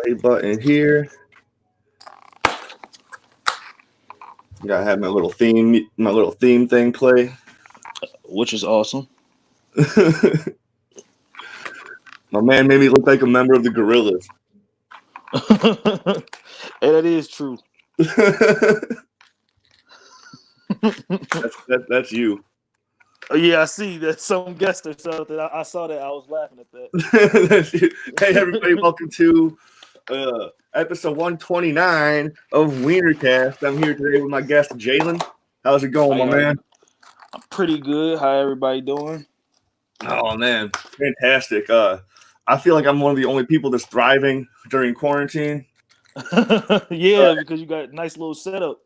play button here. Gotta have my little theme thing play. which is awesome. My man made me look like a member of the Gorillas. And that is true. That's you. Yeah, I see that some guest or something. I saw that. I was laughing at that. That's you. Hey everybody, welcome to episode 129 of WeinerCast. I'm here today with my guest Jalen. How's it going, my man? I'm pretty good. How everybody doing? Oh man, fantastic. I feel like I'm one of the only people that's thriving during quarantine. Yeah, because you got a nice little setup.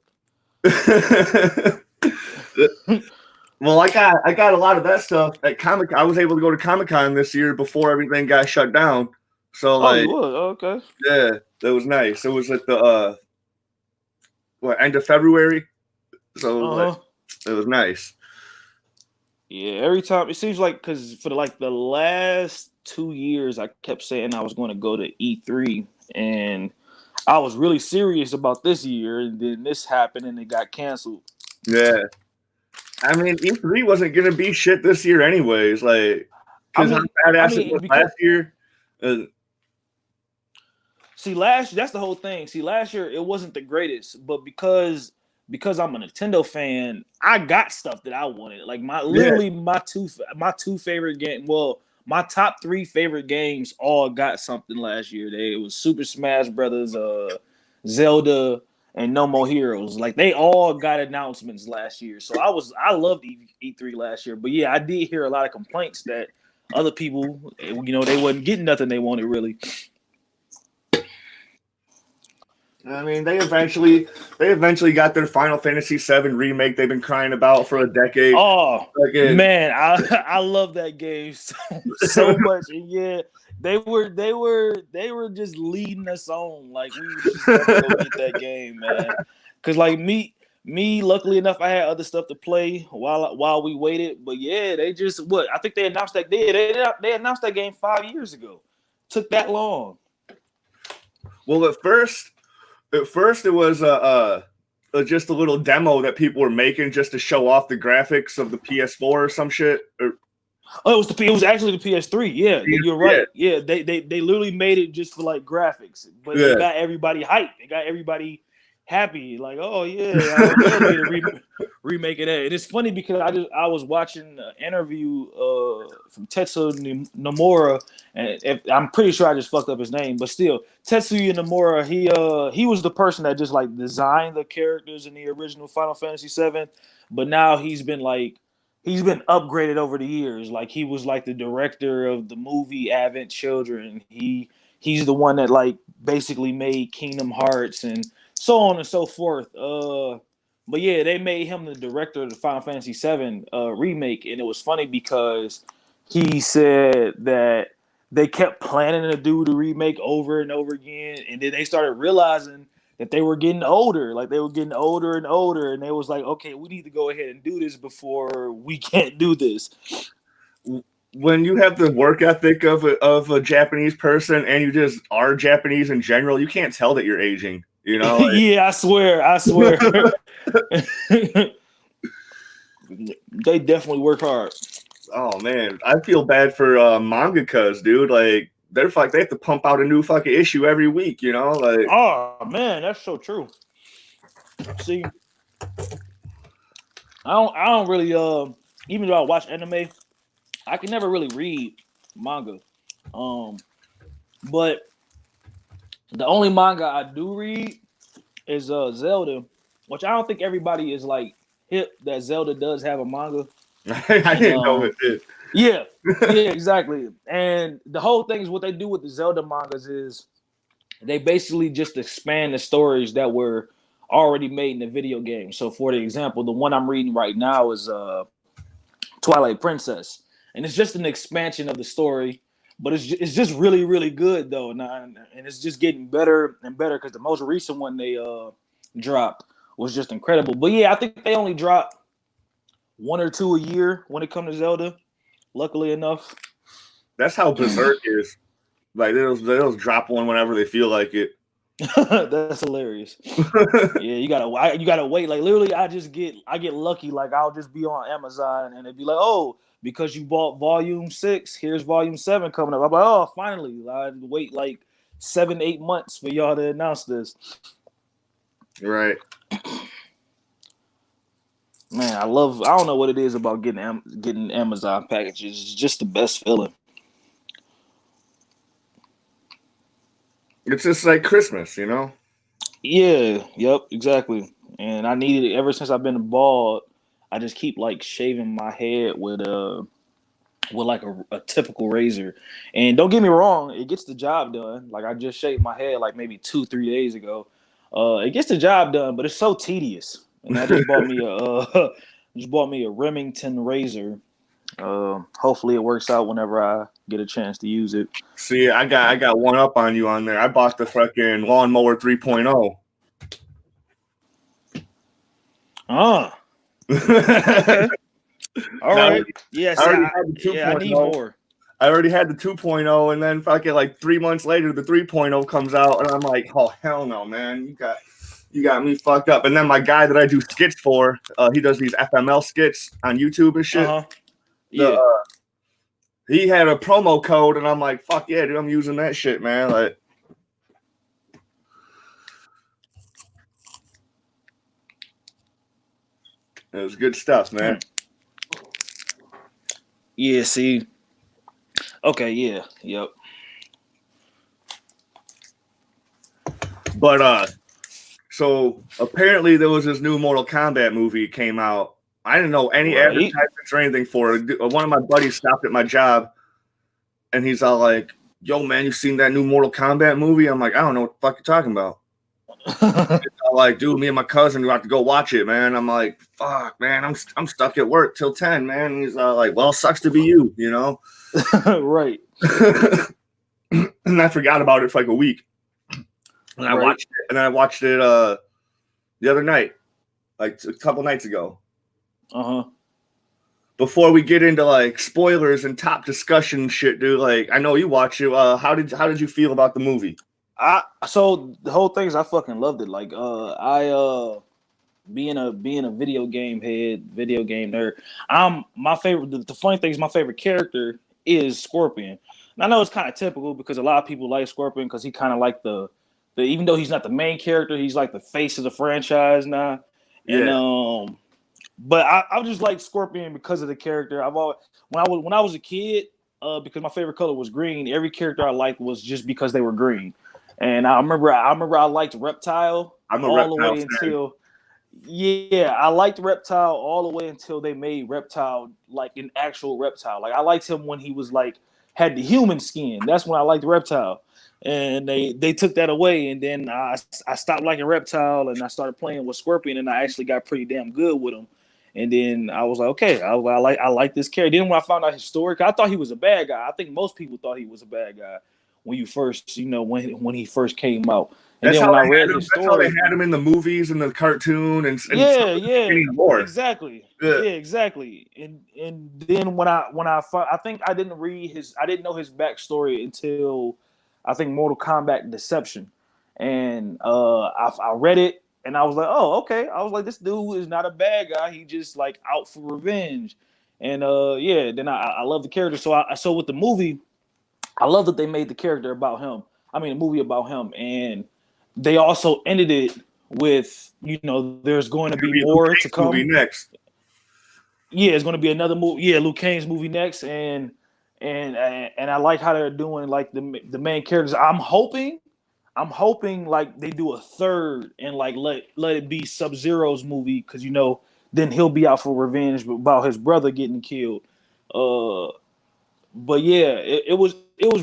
Well, I got a lot of that stuff at Comic. I was able to go to Comic-Con this year before everything got shut down. So Oh, you was? Oh, okay. yeah, that was nice. It was at the end of February. So it was nice. Yeah, every time it seems like because for the last 2 years, I kept saying I was going to go to E3, and I was really serious about this year, and then this happened, and it got canceled. Yeah, I mean E3 wasn't gonna be shit this year, anyways. Like, because how badass it was last year. That's the whole thing. See, last year it wasn't the greatest, but because I'm a Nintendo fan, I got stuff that I wanted. Like my two favorite game. Well, my top 3 favorite games all got something last year. It was Super Smash Brothers, Zelda, and No More Heroes. Like they all got announcements last year. So I loved E3 last year. But yeah, I did hear a lot of complaints that other people, they wasn't getting nothing they wanted really. I mean, they eventually got their Final Fantasy VII remake they've been crying about for a decade. Oh man, I love that game so much, and yeah, they were just leading us on like we were just gonna go get that game, man. Because like me, luckily enough, I had other stuff to play while we waited. But yeah, they just I think they announced that they announced that game 5 years ago. Took that long. Well, at first it was just a little demo that people were making just to show off the graphics of the PS4 or some shit. It was actually the PS3. Yeah, you're right. Yeah, they literally made it just for like graphics, but they got everybody hyped. They got everybody happy. Like, oh yeah, I made a remake of that. And it's funny because I was watching an interview from Tetsuya Nomura, and I'm pretty sure I just fucked up his name, but still, Tetsuya Nomura, he was the person that just like designed the characters in the original Final Fantasy VII, but now he's been upgraded over the years. Like he was like the director of the movie Advent Children. He's the one that like basically made Kingdom Hearts and so on and so forth. But yeah, they made him the director of the Final Fantasy VII remake, and it was funny because he said that they kept planning to do the remake over and over again, and then they started realizing that they were getting older. Like they were getting older and older, and they was like, okay, we need to go ahead and do this before we can't do this. When you have the work ethic of a Japanese person and you just are Japanese in general, you can't tell that you're aging. You know? Like... Yeah, I swear. They definitely work hard. Oh man, I feel bad for mangakas, dude. Like they have to pump out a new fucking issue every week, you know? Like, oh man, that's so true. See, I don't really even though I watch anime, I can never really read manga. But the only manga I do read is Zelda, which I don't think everybody is like hip that Zelda does have a manga. I didn't know it did. Yeah, exactly. And the whole thing is what they do with the Zelda mangas is they basically just expand the stories that were already made in the video game. So for the example, the one I'm reading right now is Twilight Princess. And it's just an expansion of the story, but it's just really, really good though. And it's just getting better and better because the most recent one they dropped was just incredible. But yeah, I think they only drop 1 or 2 a year when it comes to Zelda. Luckily enough. That's how Berserk is. Like they'll drop one whenever they feel like it. That's hilarious. Yeah, you gotta wait. Like literally, I get lucky. Like I'll just be on Amazon and it'd be like, oh, because you bought volume 6, here's volume 7 coming up. I'm like, oh, finally. I'd wait like 7-8 months for y'all to announce this. Right. Man, I don't know what it is about getting Amazon packages. It's just the best feeling. It's just like Christmas, you know? Yeah, yep, exactly. And I needed it ever since I've been bald. I just keep like shaving my head with like a typical razor. And don't get me wrong, it gets the job done. Like I just shaved my head like maybe 2-3 days ago. It gets the job done, but it's so tedious. And I just bought me a Remington razor. Hopefully it works out whenever I get a chance to use it. See, I got one up on you on there. I bought the fucking lawnmower 3.0. Okay. All right. Yes. I need more. I already had the 2.0, and then fucking like 3 months later, the 3.0 comes out, and I'm like, oh hell no, man, you got me fucked up. And then my guy that I do skits for, he does these FML skits on YouTube and shit. Yeah. He had a promo code, and I'm like, fuck yeah, dude, I'm using that shit, man. Like, it was good stuff, man. Yeah, see. Okay, yeah, yep. But so apparently there was this new Mortal Kombat movie came out. I didn't know any advertisements or anything for it. One of my buddies stopped at my job, and he's all like, yo, man, you seen that new Mortal Kombat movie? I'm like, I don't know what the fuck you're talking about. I'm like, dude, me and my cousin, we have to go watch it, man. I'm like, fuck, man, I'm stuck at work till 10, man. And he's like, well, sucks to be you, you know? Right. And I forgot about it for like a week. And I watched it the other night, like a couple nights ago. Before we get into like spoilers and top discussion shit, dude, like I know you watch it. How did you feel about the movie? So the whole thing is I fucking loved it. Like I being a video game nerd, the funny thing is my favorite character is Scorpion. And I know it's kind of typical because a lot of people like Scorpion because he kind of like the even though he's not the main character, he's like the face of the franchise now. Yeah. And but I just like Scorpion because of the character. When I was a kid, because my favorite color was green, every character I liked was just because they were green. And I remember I liked Reptile I liked Reptile all the way until they made Reptile like an actual reptile. Like I liked him when he was like had the human skin. That's when I liked Reptile. And they took that away, and then I stopped liking Reptile, and I started playing with Scorpion, and I actually got pretty damn good with him. And then I was like, okay, I like this character. Then when I found out his story, I thought he was a bad guy. I think most people thought he was a bad guy when you first, when he first came out. And then when I read his story, that's how they had him in the movies and the cartoon and exactly. Yeah, exactly. And then when I think I didn't know his backstory until I think Mortal Kombat Deception. And I read it and I was like, oh, okay. I was like, this dude is not a bad guy. He just like out for revenge. And then I love the character. So with the movie, I love that they made the character about him. I mean, a movie about him. And they also ended it with, there's going to be more to come. Movie next. Yeah, it's going to be another movie. Yeah, Liu Kang's movie next. And I like how they're doing like the main characters. I'm hoping like they do a third and like let it be Sub-Zero's movie because then he'll be out for revenge about his brother getting killed. But yeah, it was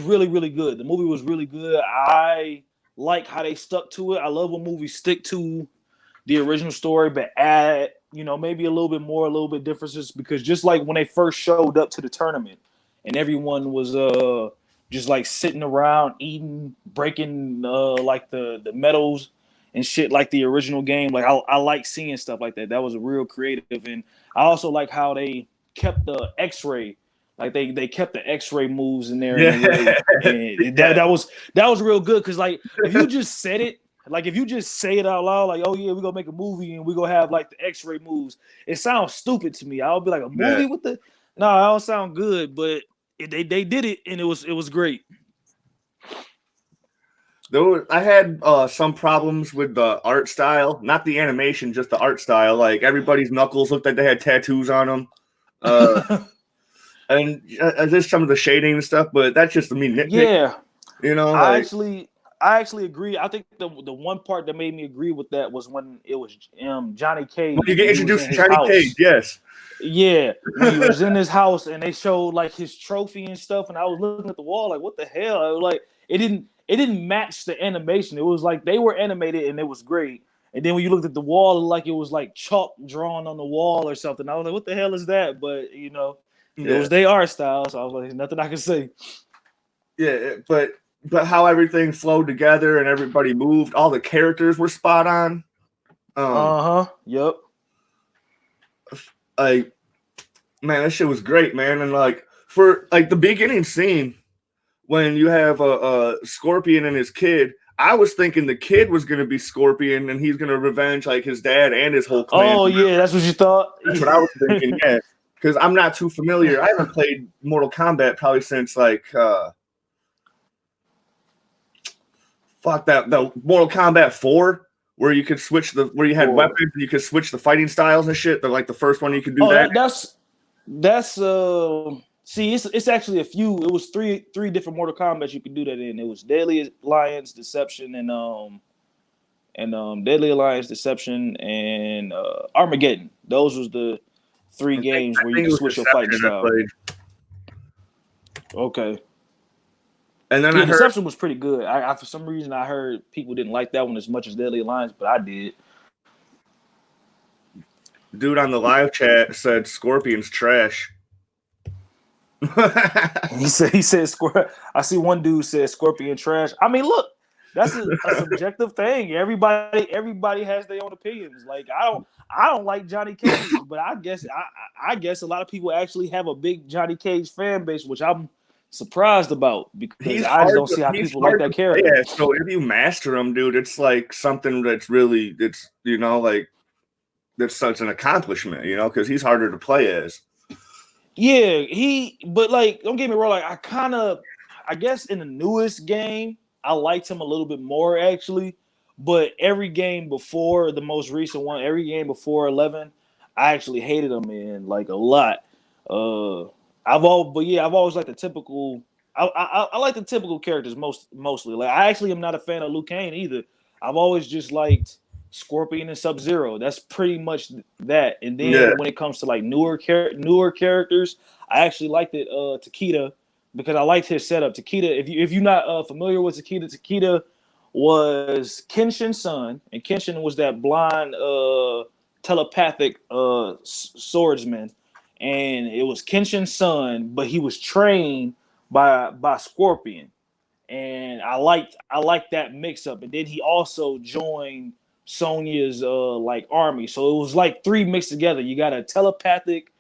really, really good. The movie was really good. I like how they stuck to it. I love when movies stick to the original story, but add, maybe a little bit more, a little bit differences, because just like when they first showed up to the tournament and everyone was just like sitting around eating, breaking like the medals and shit like the original game. Like I like seeing stuff like that. That was real creative. And I also like how they kept the X-ray Like they kept the X-ray moves in there, Yeah. and that was real good because like if you just said it, like if you just say it out loud, like oh yeah, we're gonna make a movie and we're gonna have like the X-ray moves, it sounds stupid to me. I'll be like a movie with the no, I don't sound good, but they did it and it was great. I had some problems with the art style, not the animation, just the art style. Like everybody's knuckles looked like they had tattoos on them. And there's some of the shading and stuff, but that's just me nitpick. Yeah, you know, I actually agree. I think the one part that made me agree with that was when it was Johnny Cage. When you get introduced to Johnny Cage, yes. Yeah, when he was in his house and they showed like his trophy and stuff, and I was looking at the wall like, what the hell? I was like, it didn't match the animation. It was like they were animated and it was great. And then when you looked at the wall, like it was like chalk drawn on the wall or something. I was like, what the hell is that? But you know, it was their art style, so I was like, there's nothing I can say. Yeah, but how everything flowed together and everybody moved, all the characters were spot on. Yep. Like, man, that shit was great, man. And like for like the beginning scene when you have a Scorpion and his kid, I was thinking the kid was gonna be Scorpion and he's gonna revenge like his dad and his whole clan. Oh yeah, that's what you thought. That's what I was thinking. Yeah, because I'm not too familiar. I haven't played Mortal Kombat probably since like the Mortal Kombat 4, where you could switch where you had weapons and you could switch the fighting styles and shit. They're like the first one you could do that. That's see, it's actually a few. It was three different Mortal Kombat you could do that in. It was Deadly Alliance, Deception, and Deadly Alliance, Deception, and Armageddon. Those was the three games where you could switch your fighting style. Okay. And then Deception was pretty good. I for some reason I heard people didn't like that one as much as Deadly Alliance, but I did. Dude on the live chat said Scorpion's trash. he said I see one dude said Scorpion trash. I mean, look, that's a subjective thing. Everybody has their own opinions. Like I don't like Johnny Cage, but I guess a lot of people actually have a big Johnny Cage fan base, which I'm surprised about because I just don't see how people like that character. Yeah, so if you master him, dude, it's like something that's really that's such an accomplishment, because he's harder to play as. Yeah, but like, don't get me wrong, like I guess in the newest game, I liked him a little bit more actually, but every game before the most recent one, every game before 11, I actually hated him in like a lot. I've always liked the typical. I like the typical characters mostly. Like I actually am not a fan of Liu Kang either. I've always just liked Scorpion and Sub-Zero. That's pretty much that. And then when it comes to like newer characters, I actually liked it Takeda because I liked his setup. Takeda, if you're not familiar with Takeda was Kenshin's son, and Kenshin was that blind telepathic swordsman. And it was Kenshin's son, but he was trained by Scorpion, and I liked that mix up. And then he also joined Sonya's like army, so it was like three mixed together. You got a telepathic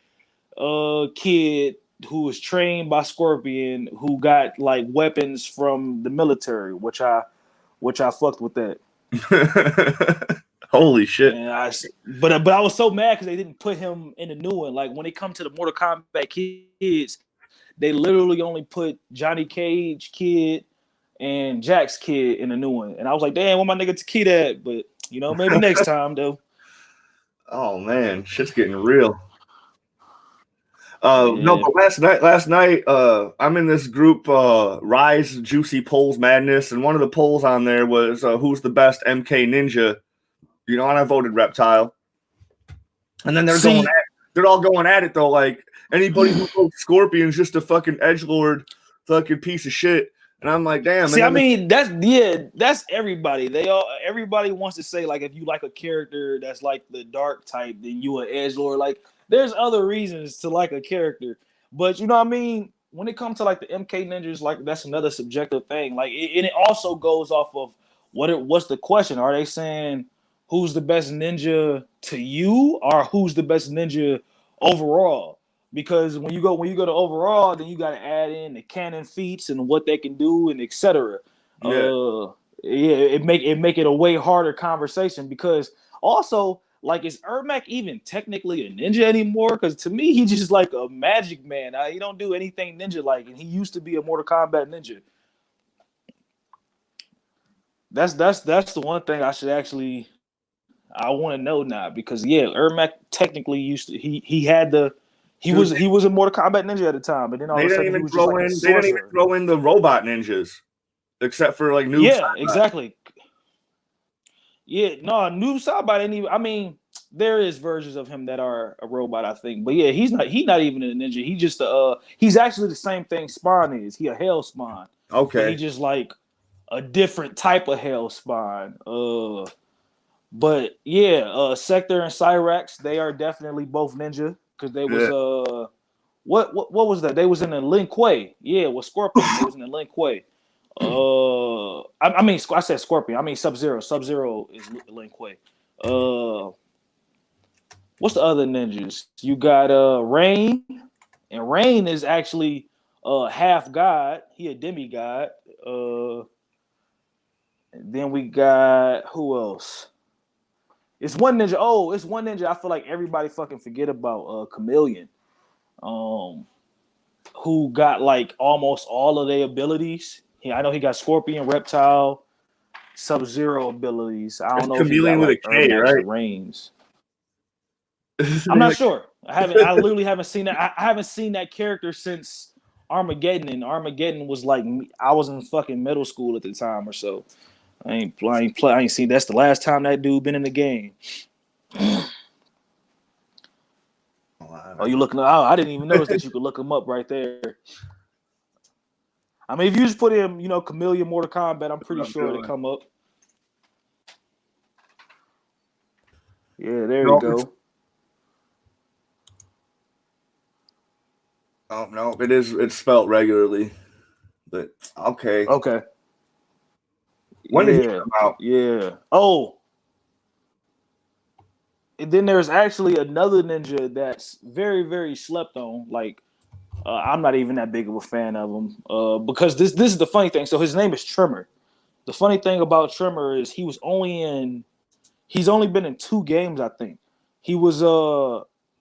kid who was trained by Scorpion, who got like weapons from the military, which I fucked with that. Holy shit! But I was so mad because they didn't put him in the new one. Like when it comes to the Mortal Kombat kids, they literally only put Johnny Cage kid and Jax kid in the new one. And I was like, damn, where my nigga Takeda at? But maybe next time though. Oh man, shit's getting real. No, but last night, I'm in this group, Rise Juicy Polls Madness, and one of the polls on there was who's the best MK Ninja. And I voted Reptile. And then they're all going at it though. Like anybody who votes Scorpion's just a fucking edgelord, fucking piece of shit. And I'm like, damn. See, I mean, that's everybody. Everybody wants to say like if you like a character that's like the dark type, then you an edgelord. Like there's other reasons to like a character, but you know what I mean. When it comes to like the MK Ninjas, like that's another subjective thing. Like it also goes off of what's the question? Are they saying who's the best ninja to you, or who's the best ninja overall? because when you go to overall, then you got to add in the canon feats and what they can do and etc. It make it a way harder conversation because also like is Ermac even technically a ninja anymore? Because to me he's just like a magic man. He don't do anything ninja like, and he used to be a Mortal Kombat ninja. That's the one thing I should actually I want to know now because Ermac technically used to he was a Mortal Kombat ninja at the time, but then all of a sudden he was just like a sorcerer. They didn't even throw in the robot ninjas, except for like Noob. Yeah, exactly. Yeah, no, Noob Saibot ain't even. I mean, there is versions of him that are a robot, I think, but yeah, he's not even a ninja. He just he's actually the same thing Spawn is. He a hell spawn. Okay, but he just like a different type of hell spawn. But yeah, Sector and Cyrax, they are definitely both ninja because they was what was that? They was in the Lin Kuei. Yeah, with Scorpion. They was in the Lin Kuei. I mean, I said Scorpion. I mean Sub-Zero. Sub-Zero is Lin Kuei. What's the other ninjas? You got Rain, and Rain is actually half god. He a demigod. Then we got who else? It's one ninja. Oh, it's one ninja. I feel like everybody fucking forget about Chameleon. Who got like almost all of their abilities. I know he got Scorpion, Reptile, Sub-Zero abilities. I don't know if he got like Ermac or Reigns. I'm not sure. I literally haven't seen that. I haven't seen that character since Armageddon, and Armageddon was like I was in fucking middle school at the time or so. I ain't seen. That's the last time that dude been in the game. Oh, you looking? Oh, I didn't even notice that you could look him up right there. I mean, if you just put in, Chameleon Mortal Kombat, I'm pretty sure it'll come up. Yeah, there you go. Oh no, it's spelled regularly, but okay. Okay. When did he come out? Yeah. Oh. And then there's actually another ninja that's very, very slept on. Like, I'm not even that big of a fan of him because this is the funny thing. So his name is Tremor. The funny thing about Tremor is he's only been in 2 games, I think. He was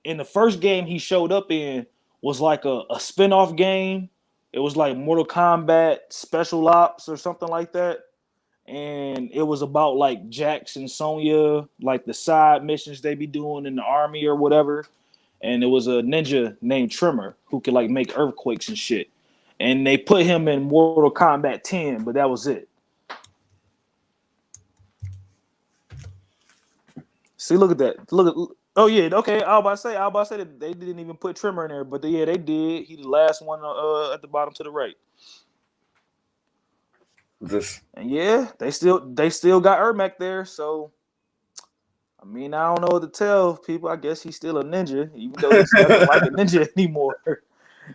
in the first game he showed up in was like a spin-off game. It was like Mortal Kombat Special Ops or something like that. And it was about like Jax and Sonya, like the side missions they be doing in the army or whatever. And it was a ninja named Tremor who could like make earthquakes and shit. And they put him in Mortal Kombat 10, but that was it. See, look at that. Oh yeah, okay. I was about to say that they didn't even put Tremor in there, but they did. He the last one at the bottom to the right. And yeah, they still got Ermac there, so I mean, I don't know what to tell people. I guess he's still a ninja, even though he's nothing like a ninja anymore.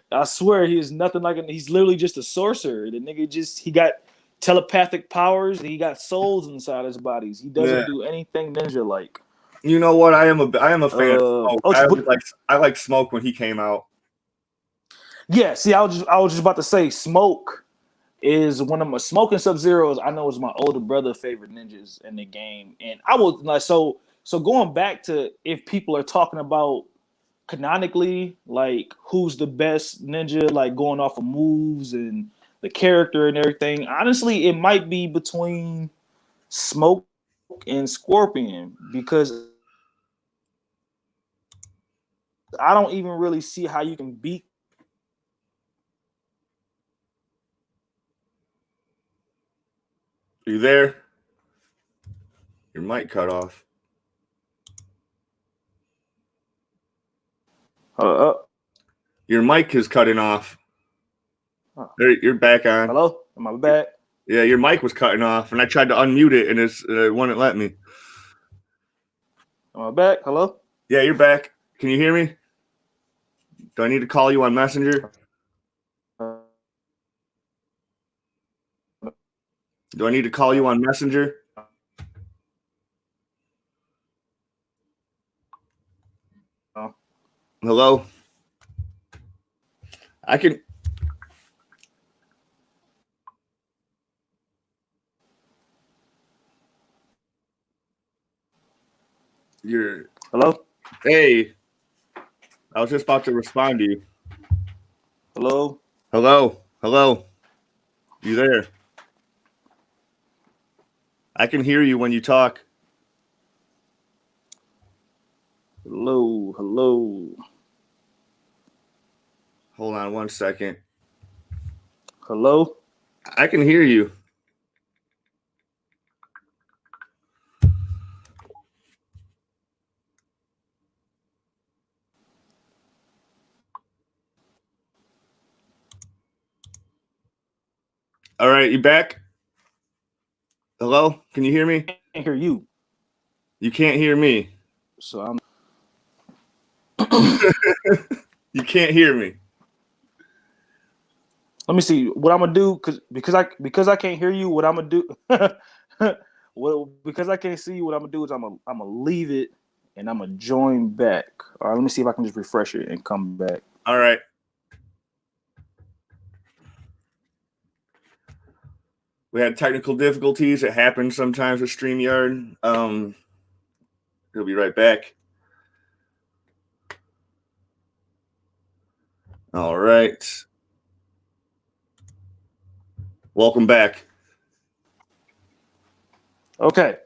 I swear he is nothing like he's literally just a sorcerer. The nigga he got telepathic powers, he got souls inside his bodies. He doesn't do anything ninja like. You know what? I am a fan of Smoke. I like Smoke when he came out. Yeah, see, I was just about to say Smoke is one of my Smoke and Sub-Zeros. I know is my older brother favorite ninjas in the game, and I would like so going back to if people are talking about canonically, like who's the best ninja, like going off of moves and the character and everything. Honestly, it might be between Smoke and Scorpion because I don't even really see how you can beat. Are you there? Your mic cut off. Your mic is cutting off. You're back on. Hello? Am I back? Yeah, your mic was cutting off, and I tried to unmute it, and it wouldn't let me. Am I back? Hello? Yeah, you're back. Can you hear me? Do I need to call you on Messenger? Do I need to call you on Messenger? Hello? I can. You're. Hello? Hey, I was just about to respond to you. Hello? Hello? Hello? You there? I can hear you when you talk. Hello? Hello? Hold on 1 second. Hello? I can hear you. All right, you back? Hello? Can you hear me? I can't hear you. You can't hear me. So I'm You can't hear me. Let me see what I'm gonna do because I can't hear you. What I'm gonna do? Well, because I can't see you, what I'm gonna do is I'm gonna leave it and I'm gonna join back. All right, let me see if I can just refresh it and come back. All right. We had technical difficulties. It happens sometimes with StreamYard. He'll be right back. All right. Welcome back. Okay.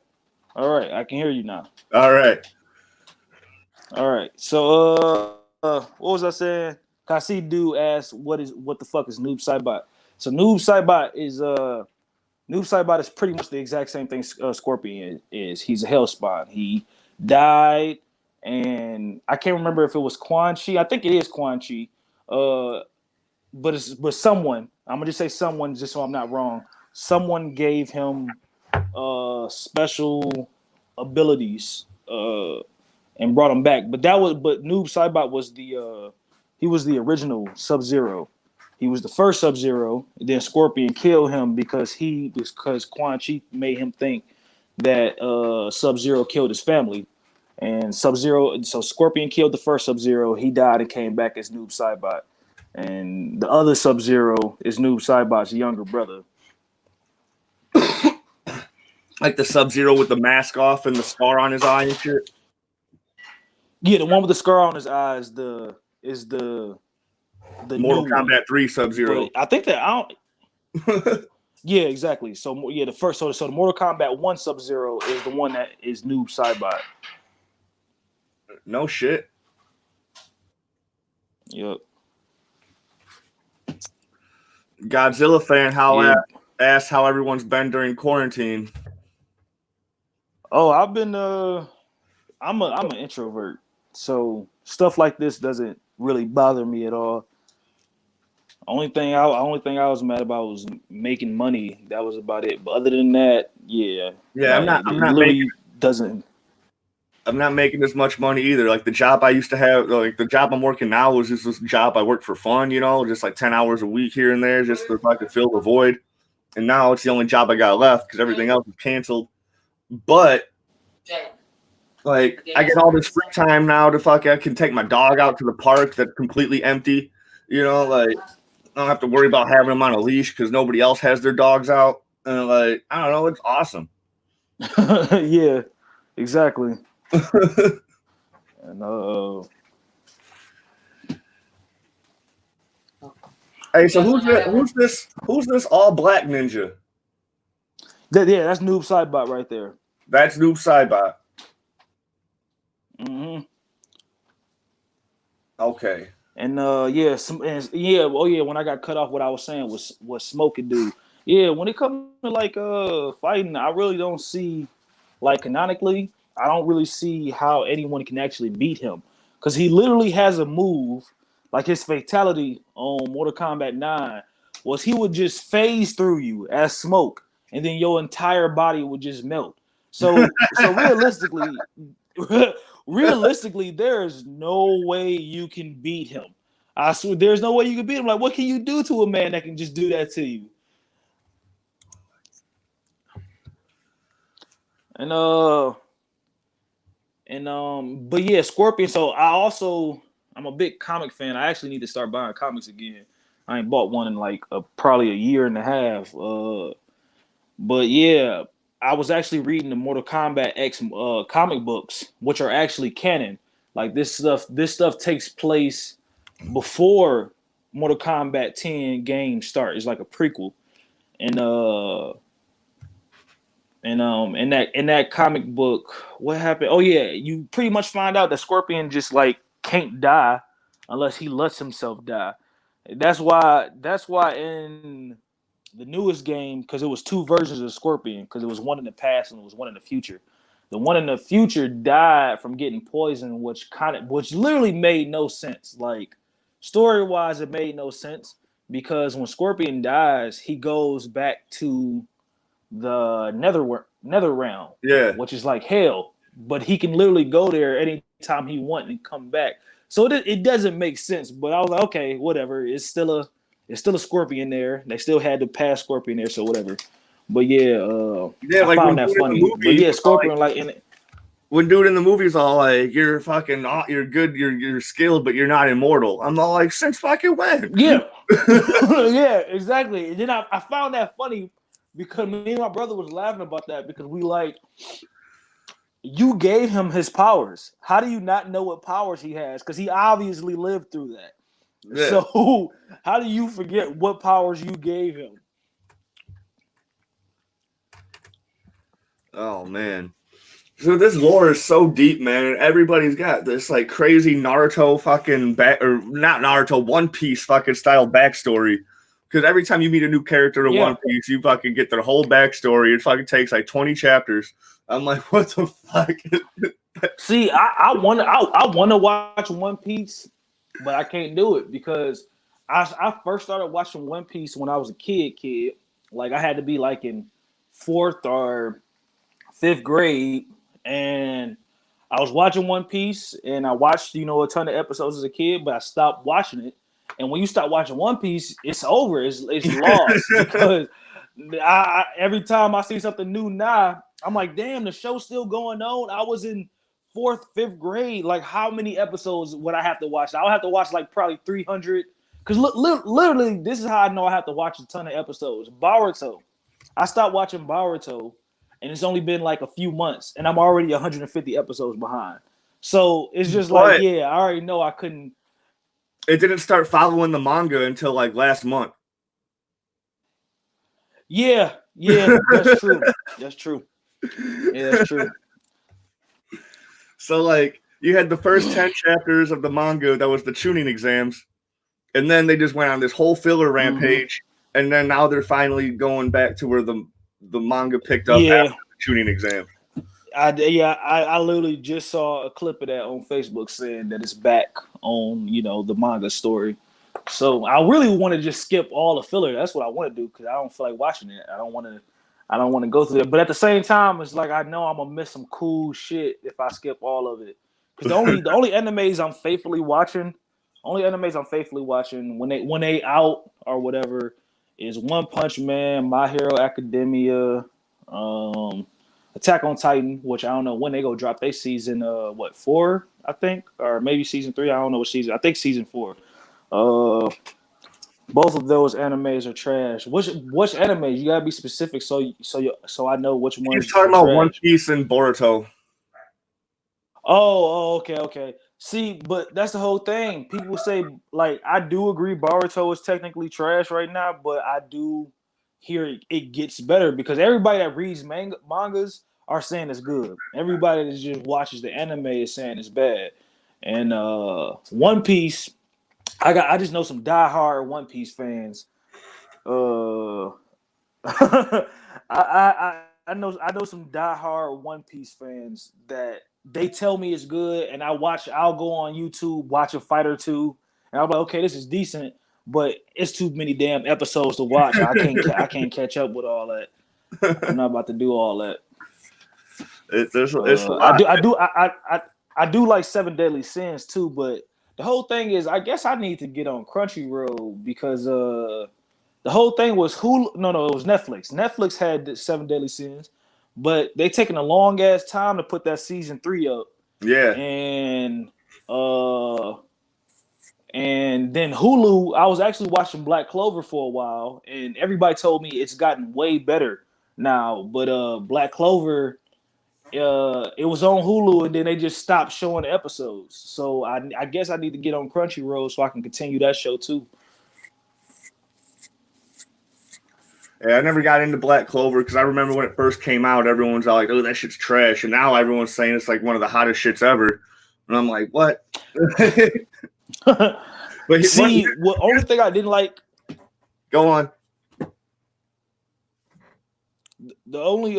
All right, I can hear you now. All right. All right. So what was I saying? I see dude asked what the fuck is Noob Saibot? So Noob Saibot is pretty much the exact same thing Scorpion is. He's a hellspawn. He died, and I can't remember if it was Quan Chi. I think it is Quan Chi. But someone. I'm gonna just say someone, just so I'm not wrong. Someone gave him special abilities and brought him back. But Noob Saibot was he was the original Sub-Zero. He was the first Sub-Zero. Then Scorpion killed him because Quan Chi made him think that Sub-Zero killed his family. And Sub-Zero, so Scorpion killed the first Sub-Zero. He died and came back as Noob Saibot. And the other Sub-Zero is Noob Saibot's younger brother. Like the Sub-Zero with the mask off and the scar on his eye and shit. Yeah, the one with the scar on his eye is the Mortal new Kombat one. 3 Sub-Zero. But I think that I don't. Yeah, exactly. So yeah, the first so the Mortal Kombat 1 Sub-Zero is the one that is Noob Saibot. No shit. Yep. Godzilla fan asked how everyone's been during quarantine. Oh, I've been I'm an introvert. So stuff like this doesn't really bother me at all. Only thing I was mad about was making money. That was about it. But other than that, yeah. Yeah, I'm not making as much money either. Like the job I used to have, like the job I'm working now was just this job I worked for fun, just like 10 hours a week here and there, just if I could fill the void. And now it's the only job I got left because everything else is canceled. But like I get all this free time now I can take my dog out to the park that's completely empty. Like I don't have to worry about having them on a leash because nobody else has their dogs out. And like, I don't know, it's awesome. Yeah, exactly. And hey, so who's this all black ninja? That's Noob Saibot right there. That's Noob Saibot. Mm-hmm. Okay. And when I got cut off, what I was saying was what Smoking do. Yeah, when it comes to like fighting, I really don't see, like, canonically, I don't really see how anyone can actually beat him. Because he literally has a move, like his fatality on Mortal Kombat 9 was he would just phase through you as smoke, and then your entire body would just melt. So realistically, there's no way you can beat him. I swear, there's no way you can beat him. Like, what can you do to a man that can just do that to you? And but yeah, Scorpion. So I I'm a big comic fan. I actually need to start buying comics again. I ain't bought one in like probably a year and a half. But yeah, I was actually reading the Mortal Kombat X comic books, which are actually canon. Like this stuff takes place before Mortal Kombat 10 game start. It's like a prequel, and in that comic book, what happened? Oh yeah, you pretty much find out that Scorpion just like can't die unless he lets himself die. That's why in the newest game, because it was two versions of Scorpion, because it was one in the past and it was one in the future. The one in the future died from getting poisoned, which literally made no sense. Like story wise, it made no sense because when Scorpion dies, he goes back to the nether realm, Yeah. which is like hell. But he can literally go there anytime he wants and come back. So it doesn't make sense. But I was like, okay, whatever. It's still a Scorpion there. They still had the past Scorpion there, so whatever. But yeah, yeah, I like found that funny. But yeah, Scorpion like in it. When dude in the movie's all like, "You're fucking, you're good, you're skilled, but you're not immortal." I'm all like, "Since fucking when?" Yeah, yeah, exactly. And then I found that funny because me and my brother was laughing about that because we like, you gave him his powers. How do you not know what powers he has? Because he obviously lived through that. Yeah. So how do you forget what powers you gave him? Oh man. So this lore is so deep, man. Everybody's got this like crazy Naruto fucking or not Naruto, One Piece fucking style backstory. Because every time you meet a new character in One Piece, you fucking get their whole backstory. It fucking takes like 20 chapters. I'm like, what the fuck? See, I want to watch One Piece, but I can't do it because I first started watching One Piece when I was a kid. Like I had to be like in 4th or 5th grade. And I was watching One Piece, and I watched, a ton of episodes as a kid, but I stopped watching it. And when you stop watching One Piece, it's over. It's lost because every time I see something new now, I'm like, damn, the show's still going on. I was in 4th, 5th grade. Like, how many episodes would I have to watch? I'll have to watch like probably 300. Because literally, this is how I know I have to watch a ton of episodes. Boruto. I stopped watching Boruto. And it's only been like a few months, and I'm already 150 episodes behind. So it's just like, yeah, I already know I couldn't. It didn't start following the manga until like last month. Yeah, that's true. That's true. Yeah, that's true. So like, you had the first 10 chapters of the manga that was the tuning exams, and then they just went on this whole filler rampage, and then now they're finally going back to where the manga picked up after the tuning exam. I literally just saw a clip of that on Facebook saying that it's back on, the manga story. So I really want to just skip all the filler. That's what I want to do because I don't feel like watching it. I don't want to go through it. But at the same time, it's like I know I'm gonna miss some cool shit if I skip all of it. Because the only animes I'm faithfully watching when they out or whatever is One Punch Man, My Hero Academia, Attack on Titan, which I don't know when they go drop their season 4, I think, or maybe season 3. I don't know what season. I think season 4. Both of those animes are trash. Which animes? You gotta be specific so I know which ones. He's talking about One Piece and Boruto. Oh, okay. See, but that's the whole thing. People say, like, I do agree Boruto is technically trash right now, but I do hear it gets better because everybody that reads mangas are saying it's good. Everybody that just watches the anime is saying it's bad. And One Piece, I just know some diehard One Piece fans. I know some diehard One Piece fans that they tell me it's good, and I'll go on YouTube, watch a fight or two, and I'll be like, okay, this is decent, but it's too many damn episodes to watch. I can't catch up with all that. I'm not about to do all that. I do like 7 Deadly Sins too, but the whole thing is, I guess I need to get on Crunchyroll because the whole thing was Hulu. No, it was Netflix. Netflix had the 7 Deadly Sins, but they taking a long ass time to put that season 3 up. Yeah, and And then Hulu, I was actually watching Black Clover for a while, and everybody told me it's gotten way better now. But Black Clover, it was on Hulu, and then they just stopped showing the episodes. So I guess I need to get on Crunchyroll so I can continue that show too. Yeah, I never got into Black Clover because I remember when it first came out, everyone's all like, "Oh, that shit's trash," and now everyone's saying it's like one of the hottest shits ever. And I'm like, "What?" But see, what only thing I didn't like. Go on. The only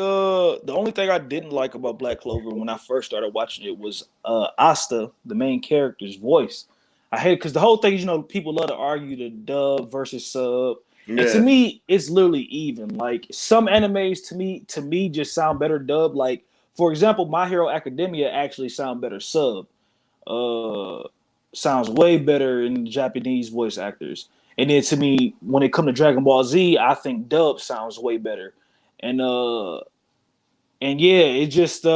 thing I didn't like about Black Clover when I first started watching it was Asta, the main character's voice. I hate it because the whole thing is, people love to argue the dub versus sub. Yeah. And to me, it's literally even. Like some animes to me just sound better dub. Like, for example, My Hero Academia actually sound better sub. Sounds way better in Japanese voice actors. And then to me, when it comes to Dragon Ball Z, I think dub sounds way better. And yeah, it just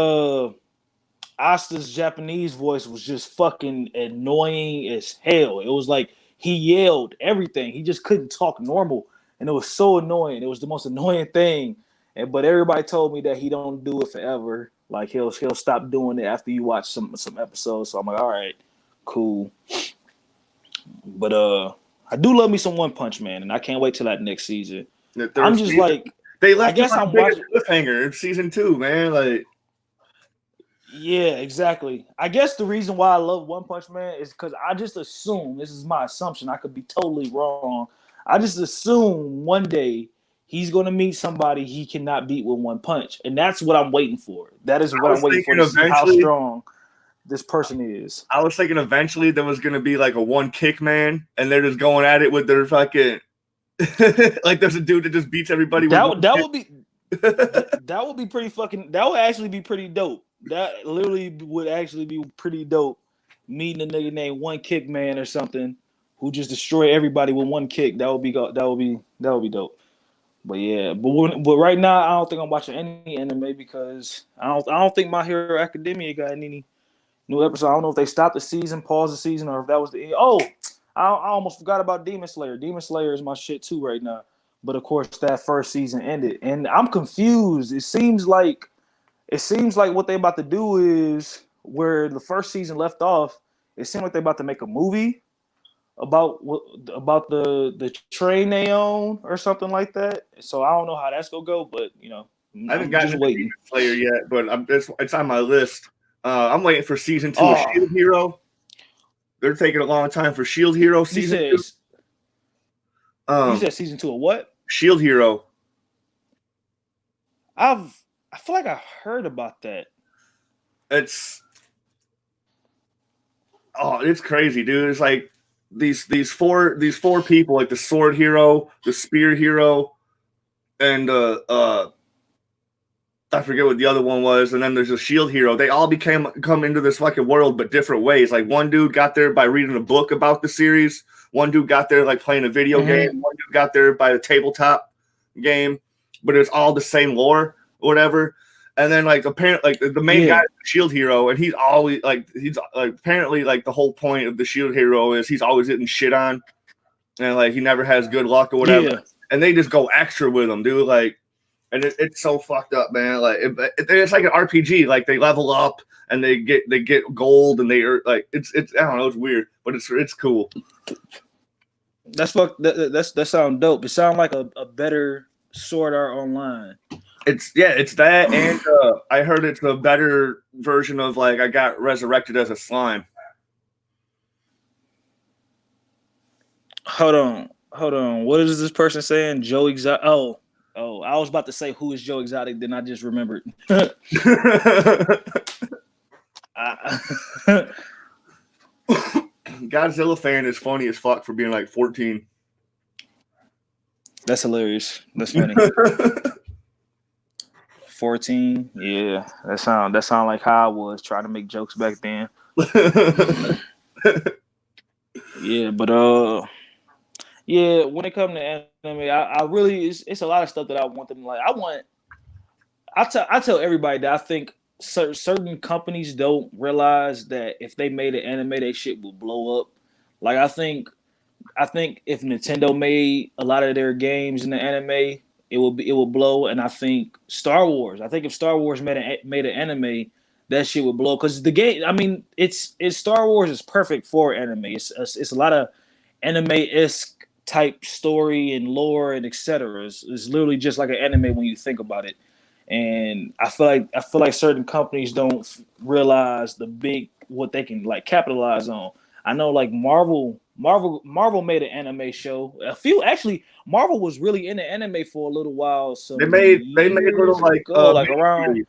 Asta's Japanese voice was just fucking annoying as hell. It was like he yelled everything. He just couldn't talk normal, and it was so annoying. It was the most annoying thing. But everybody told me that he don't do it forever. Like he'll stop doing it after you watch some episodes. So I'm like, all right, cool. But I do love me some One Punch Man, and I can't wait till that next season. I'm just like. They left him on a cliffhanger in season 2, man. Like, yeah, exactly. I guess the reason why I love One Punch Man is because I just assume, this is my assumption, I could be totally wrong. I just assume one day he's going to meet somebody he cannot beat with one punch. And that's what I'm waiting for. That is what I'm waiting for to see how strong this person is. I was thinking eventually there was going to be like a one kick man, and they're just going at it with their fucking... like there's a dude that just beats everybody. That would be pretty fucking. That would actually be pretty dope. That literally would actually be pretty dope. Meeting a nigga named One Kick Man or something who just destroy everybody with one kick. That would be dope. But yeah, but right now I don't think I'm watching any anime because I don't think My Hero Academia got any new episode. I don't know if they stopped the season, paused the season, or if that was the end. Oh. I almost forgot about Demon Slayer. Demon Slayer is my shit too right now. But of course, that first season ended, and I'm confused. It seems like what they about to do is where the first season left off. It seems like they're about to make a movie about the train they own or something like that. So I don't know how that's gonna go, but I haven't gotten to Demon Slayer yet, but it's on my list. I'm waiting for season 2 of Shield Hero. They're taking a long time for Shield Hero season 2. You said season 2 of what? Shield Hero. I feel like I heard about that. It's crazy, dude. It's like these four people, like the Sword Hero, the Spear Hero, and I forget what the other one was, and then there's a Shield Hero. They all come into this fucking world, but different ways. Like one dude got there by reading a book about the series. One dude got there like playing a video game. One dude got there by a tabletop game. But it's all the same lore, or whatever. And then like apparently, like the main guy is the Shield Hero, and he's always like apparently like the whole point of the Shield Hero is he's always getting shit on, and like he never has good luck or whatever. Yeah. And they just go extra with him, dude. Like. And it's so fucked up, man. Like it's like an RPG. Like they level up and they get gold and they are like it's I don't know. It's weird, but it's cool. That sounds dope. It sounds like a better Sword Art Online. It's that, and I heard it's a better version of like I got resurrected as a slime. Hold on. What is this person saying? Joe Exotic. Oh, I was about to say who is Joe Exotic, then I just remembered. Godzilla fan is funny as fuck for being like 14. That's hilarious. That's funny. 14, yeah. That sound like how I was trying to make jokes back then. Yeah, but yeah, when it comes to anime, I really it's a lot of stuff that I want them to like. I tell everybody that I think certain companies don't realize that if they made an anime, their shit will blow up. Like I think if Nintendo made a lot of their games in the anime, it will blow. And I think Star Wars. I think if Star Wars made an anime, that shit would blow. Because the game, I mean, it's Star Wars is perfect for anime. It's a lot of anime-esque type story and lore and etc. It's literally just like an anime when you think about it. And I feel like certain companies don't realize what they can like capitalize on. I know like Marvel made an anime show. Marvel was really in the anime for a little while. They made little like around.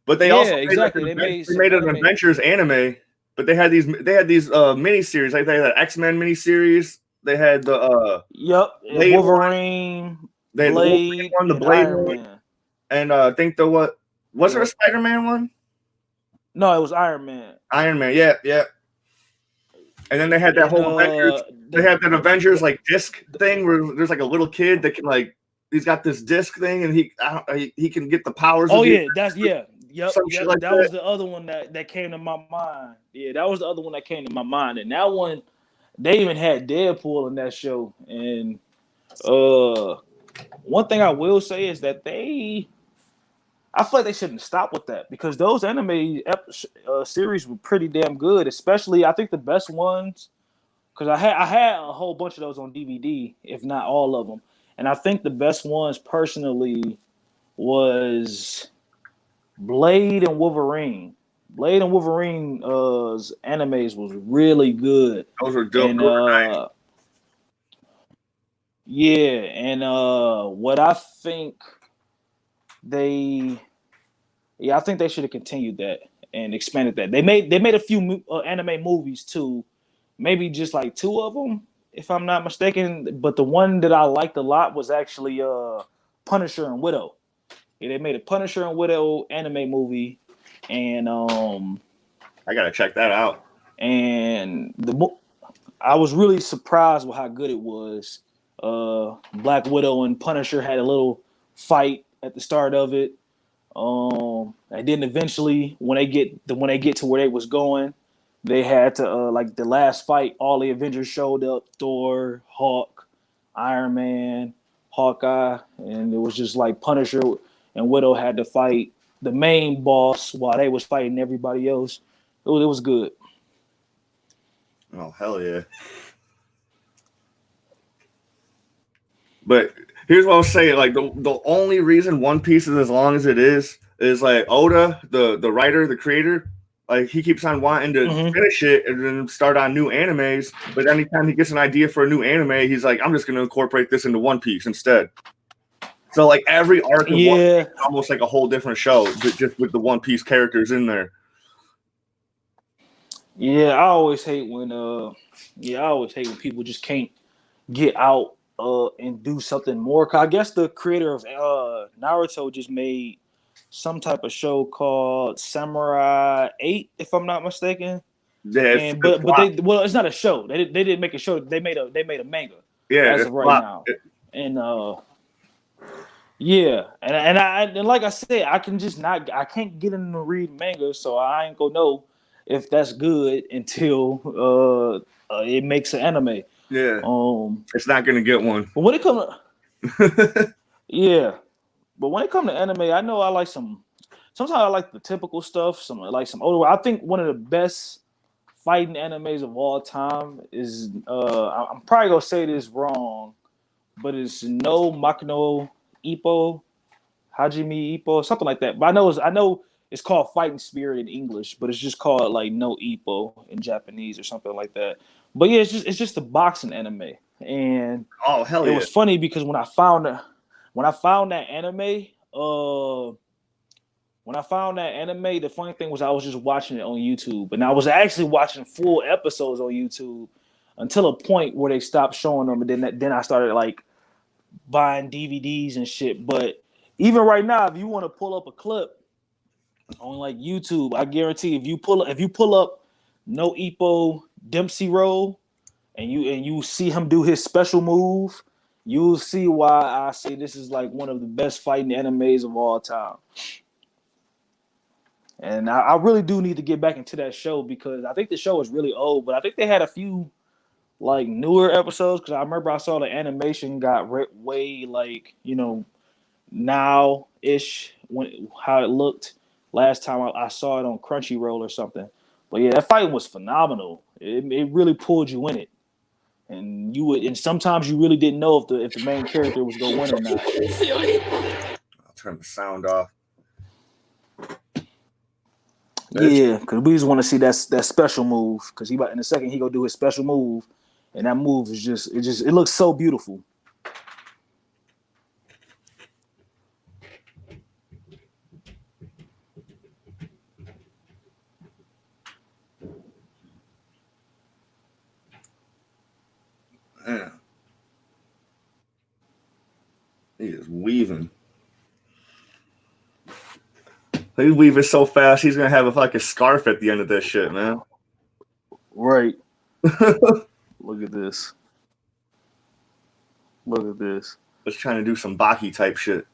But they also made an Adventures anime. But they had these miniseries. Like they had X-Men miniseries. They had the Wolverine. They had Blade, the Blade one, and I think was there a Spider-Man one? No, it was Iron Man. Iron Man, yeah. And then they had that whole Avengers. They had that Avengers like disc thing where there's like a little kid that can like he's got this disc thing and he can get the powers. Oh yeah, that's Yep. Like that was the other one that came to my mind. Yeah, that was the other one that came to my mind. And that one, they even had Deadpool in that show. And one thing I will say is that I feel like they shouldn't stop with that because those anime series were pretty damn good. Especially, I think the best ones, because I had a whole bunch of those on DVD, if not all of them. And I think the best ones, personally, was Blade and Wolverine. Blade and Wolverine's animes was really good. Those were dope. And, yeah, and what I think I think they should have continued that and expanded that. They made a few anime movies too, maybe just like 2 of them, if I'm not mistaken. But the one that I liked a lot was actually Punisher and Widow. Yeah, they made a Punisher and Widow anime movie, and I gotta check that out. And I was really surprised with how good it was. Black Widow and Punisher had a little fight at the start of it. And then eventually, when they get to where they was going, they had to like the last fight. All the Avengers showed up: Thor, Hulk, Iron Man, Hawkeye, and it was just like Punisher and Widow had to fight the main boss while they was fighting everybody else. It was good. Oh hell yeah! But here's what I'll say: like the only reason One Piece is as long as it is like Oda, the writer, the creator, like he keeps on wanting to finish it and then start on new animes. But anytime he gets an idea for a new anime, he's like, I'm just going to incorporate this into One Piece instead. So like every arc of One Piece is almost like a whole different show, but just with the One Piece characters in there. Yeah, I always hate when people just can't get out and do something more. 'Cause I guess the creator of Naruto just made some type of show called Samurai 8, if I'm not mistaken. Yeah, but it's not a show. They didn't make a show. They made a manga. Yeah, as of right now. And yeah, and like I said, I can't get into read manga, so I ain't gonna know if that's good until it makes an anime. Yeah. It's not gonna get one. But when it comes to but when it comes to anime, I know I like sometimes I like the typical stuff, some older. I think one of the best fighting animes of all time is I'm probably gonna say this wrong, but it's no Makino Ippo, Hajime Ippo, something like that. But I know it's called Fighting Spirit in English, but it's just called like no Ippo in Japanese or something like that. But yeah, it's just a boxing anime, and oh hell yeah, it was funny because when I found that anime, the funny thing was I was just watching it on YouTube, and I was actually watching full episodes on YouTube until a point where they stopped showing them, and then I started like buying DVDs and shit. But even right now, if you want to pull up a clip on like YouTube, I guarantee if you pull up no Ippo Dempsey roll and you see him do his special move, you'll see why I say this is like one of the best fighting animes of all time. And I really do need to get back into that show because I think the show is really old, but I think they had a few like newer episodes because I remember I saw the animation got way like now ish when how it looked last time I saw it on Crunchyroll or something. But yeah, that fight was phenomenal. It really pulled you in it, and sometimes you really didn't know if the main character was gonna win or not. I'll turn the sound off. Yeah, because we just want to see that special move. Because in a second he gonna do his special move, and that move is it looks so beautiful. Man. He is weaving. He's weaving so fast, he's gonna have like a scarf at the end of this shit, man. Right. Look at this. Look at this. Let's try to do some Baki type shit.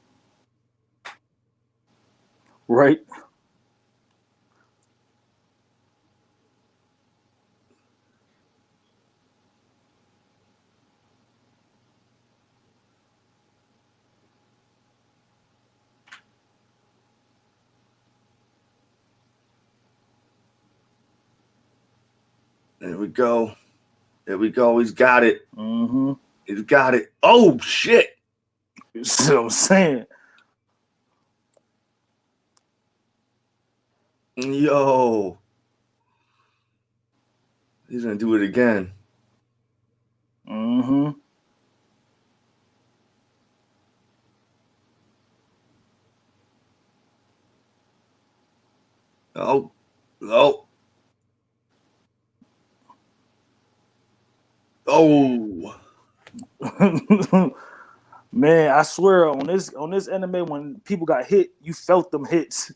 Right. There we go. There we go. He's got it. Mm-hmm. He's got it. Oh, shit. You see what I'm saying? Yo. He's going to do it again. Mm-hmm. Oh. Oh. Oh. Man, I swear on this anime, when people got hit, you felt them hits.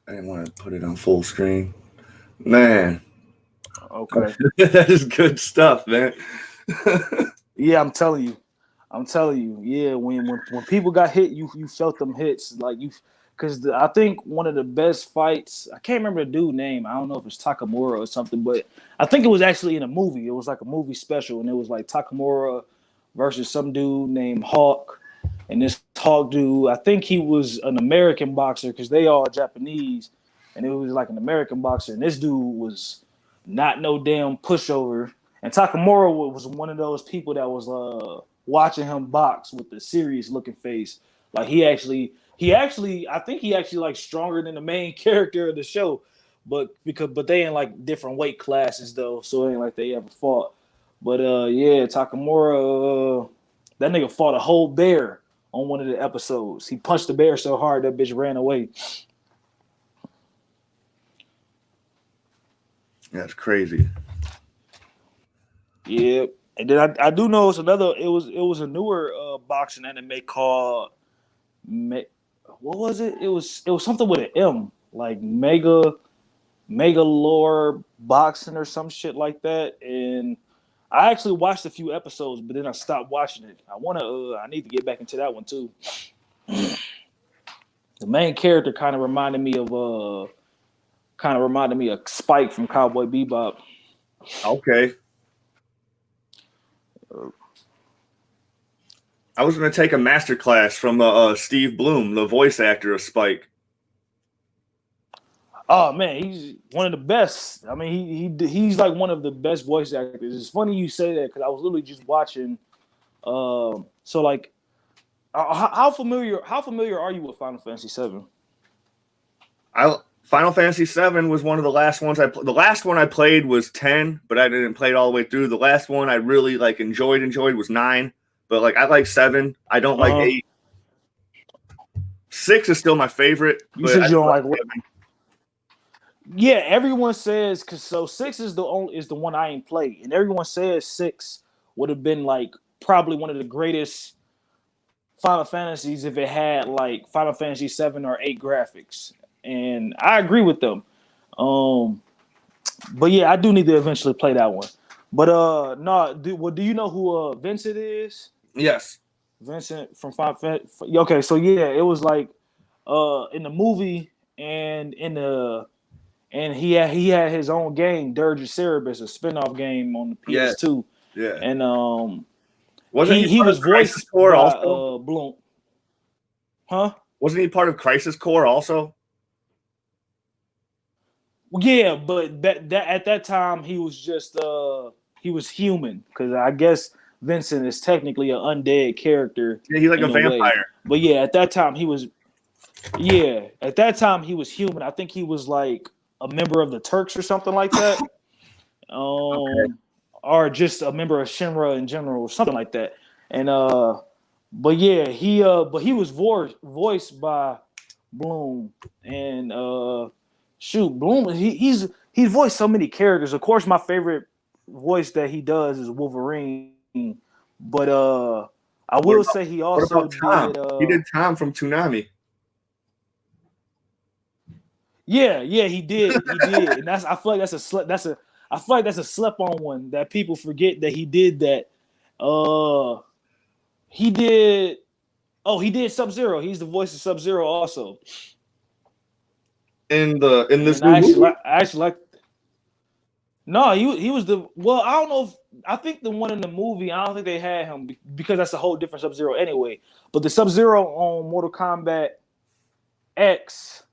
I didn't want to put it on full screen. Man. Okay. That is good stuff, man. Yeah, I'm telling you. Yeah, when people got hit, you felt them hits like you, because I think one of the best fights, I can't remember the dude's name. I don't know if it's Takamura or something, but I think it was actually in a movie. It was like a movie special, and it was like Takamura versus some dude named Hawk, and this Hawk dude, I think he was an American boxer because they all Japanese, and it was like an American boxer, and this dude was not no damn pushover. And Takamura was one of those people that was watching him box with the serious looking face. Like he actually, I think he actually like stronger than the main character of the show, but they in like different weight classes though, so it ain't like they ever fought. But yeah, Takamura, that nigga fought a whole bear on one of the episodes. He punched the bear so hard that bitch ran away. That's crazy. Yeah, and then I do know it's another. It was a newer boxing anime called. What was it? It was something with an M, like Megalore Boxing or some shit like that. And I actually watched a few episodes, but then I stopped watching it. I need to get back into that one too. The main character kind of reminded me of Spike from Cowboy Bebop. Okay. I was going to take a master class from Steve Bloom, the voice actor of Spike. Oh man, he's one of the best. I mean, he's like one of the best voice actors. It's funny you say that because I was literally just watching. So like, how familiar are you with Final Fantasy VII? Final Fantasy VII was one of the last ones the last one I played was 10, but I didn't play it all the way through. The last one I really like enjoyed was 9, but like I like 7. I don't like 8. 6 is still my favorite. You said you don't like what? Yeah, everyone says because 6 is the one I ain't played, and everyone says 6 would have been like probably one of the greatest Final Fantasies if it had like Final Fantasy 7 or 8 graphics. And I agree with them. But yeah, I do need to eventually play that one. But do you know who Vincent is? Yes. Vincent from Final Fantasy. Okay, so yeah, it was like in the movie and he had his own game, Dirge of Cerberus, a spinoff game on the PS2. Yeah. And wasn't he was voiced Core by also? Bloom. Huh? Wasn't he part of Crisis Core also? Well, yeah, but that at that time he was just he was human, because I guess Vincent is technically an undead character. Yeah, he's like a vampire. Way. But yeah, at that time he was human. I think he was like a member of the Turks or something like that. Okay. Or just a member of Shinra in general or something like that. And but yeah, he was voiced by Bloom. And Bloom, he's voiced so many characters. Of course, my favorite voice that he does is Wolverine. But I will say he also did he did Tom from Toonami. Yeah, he did. And I feel like that's a slip on one that people forget that he did that. He did Sub-Zero. He's the voice of Sub-Zero also. In this new movie? I actually like. No, he was the. Well, I don't know. I think the one in the movie, I don't think they had him because that's a whole different Sub-Zero anyway. But the Sub-Zero on Mortal Kombat X,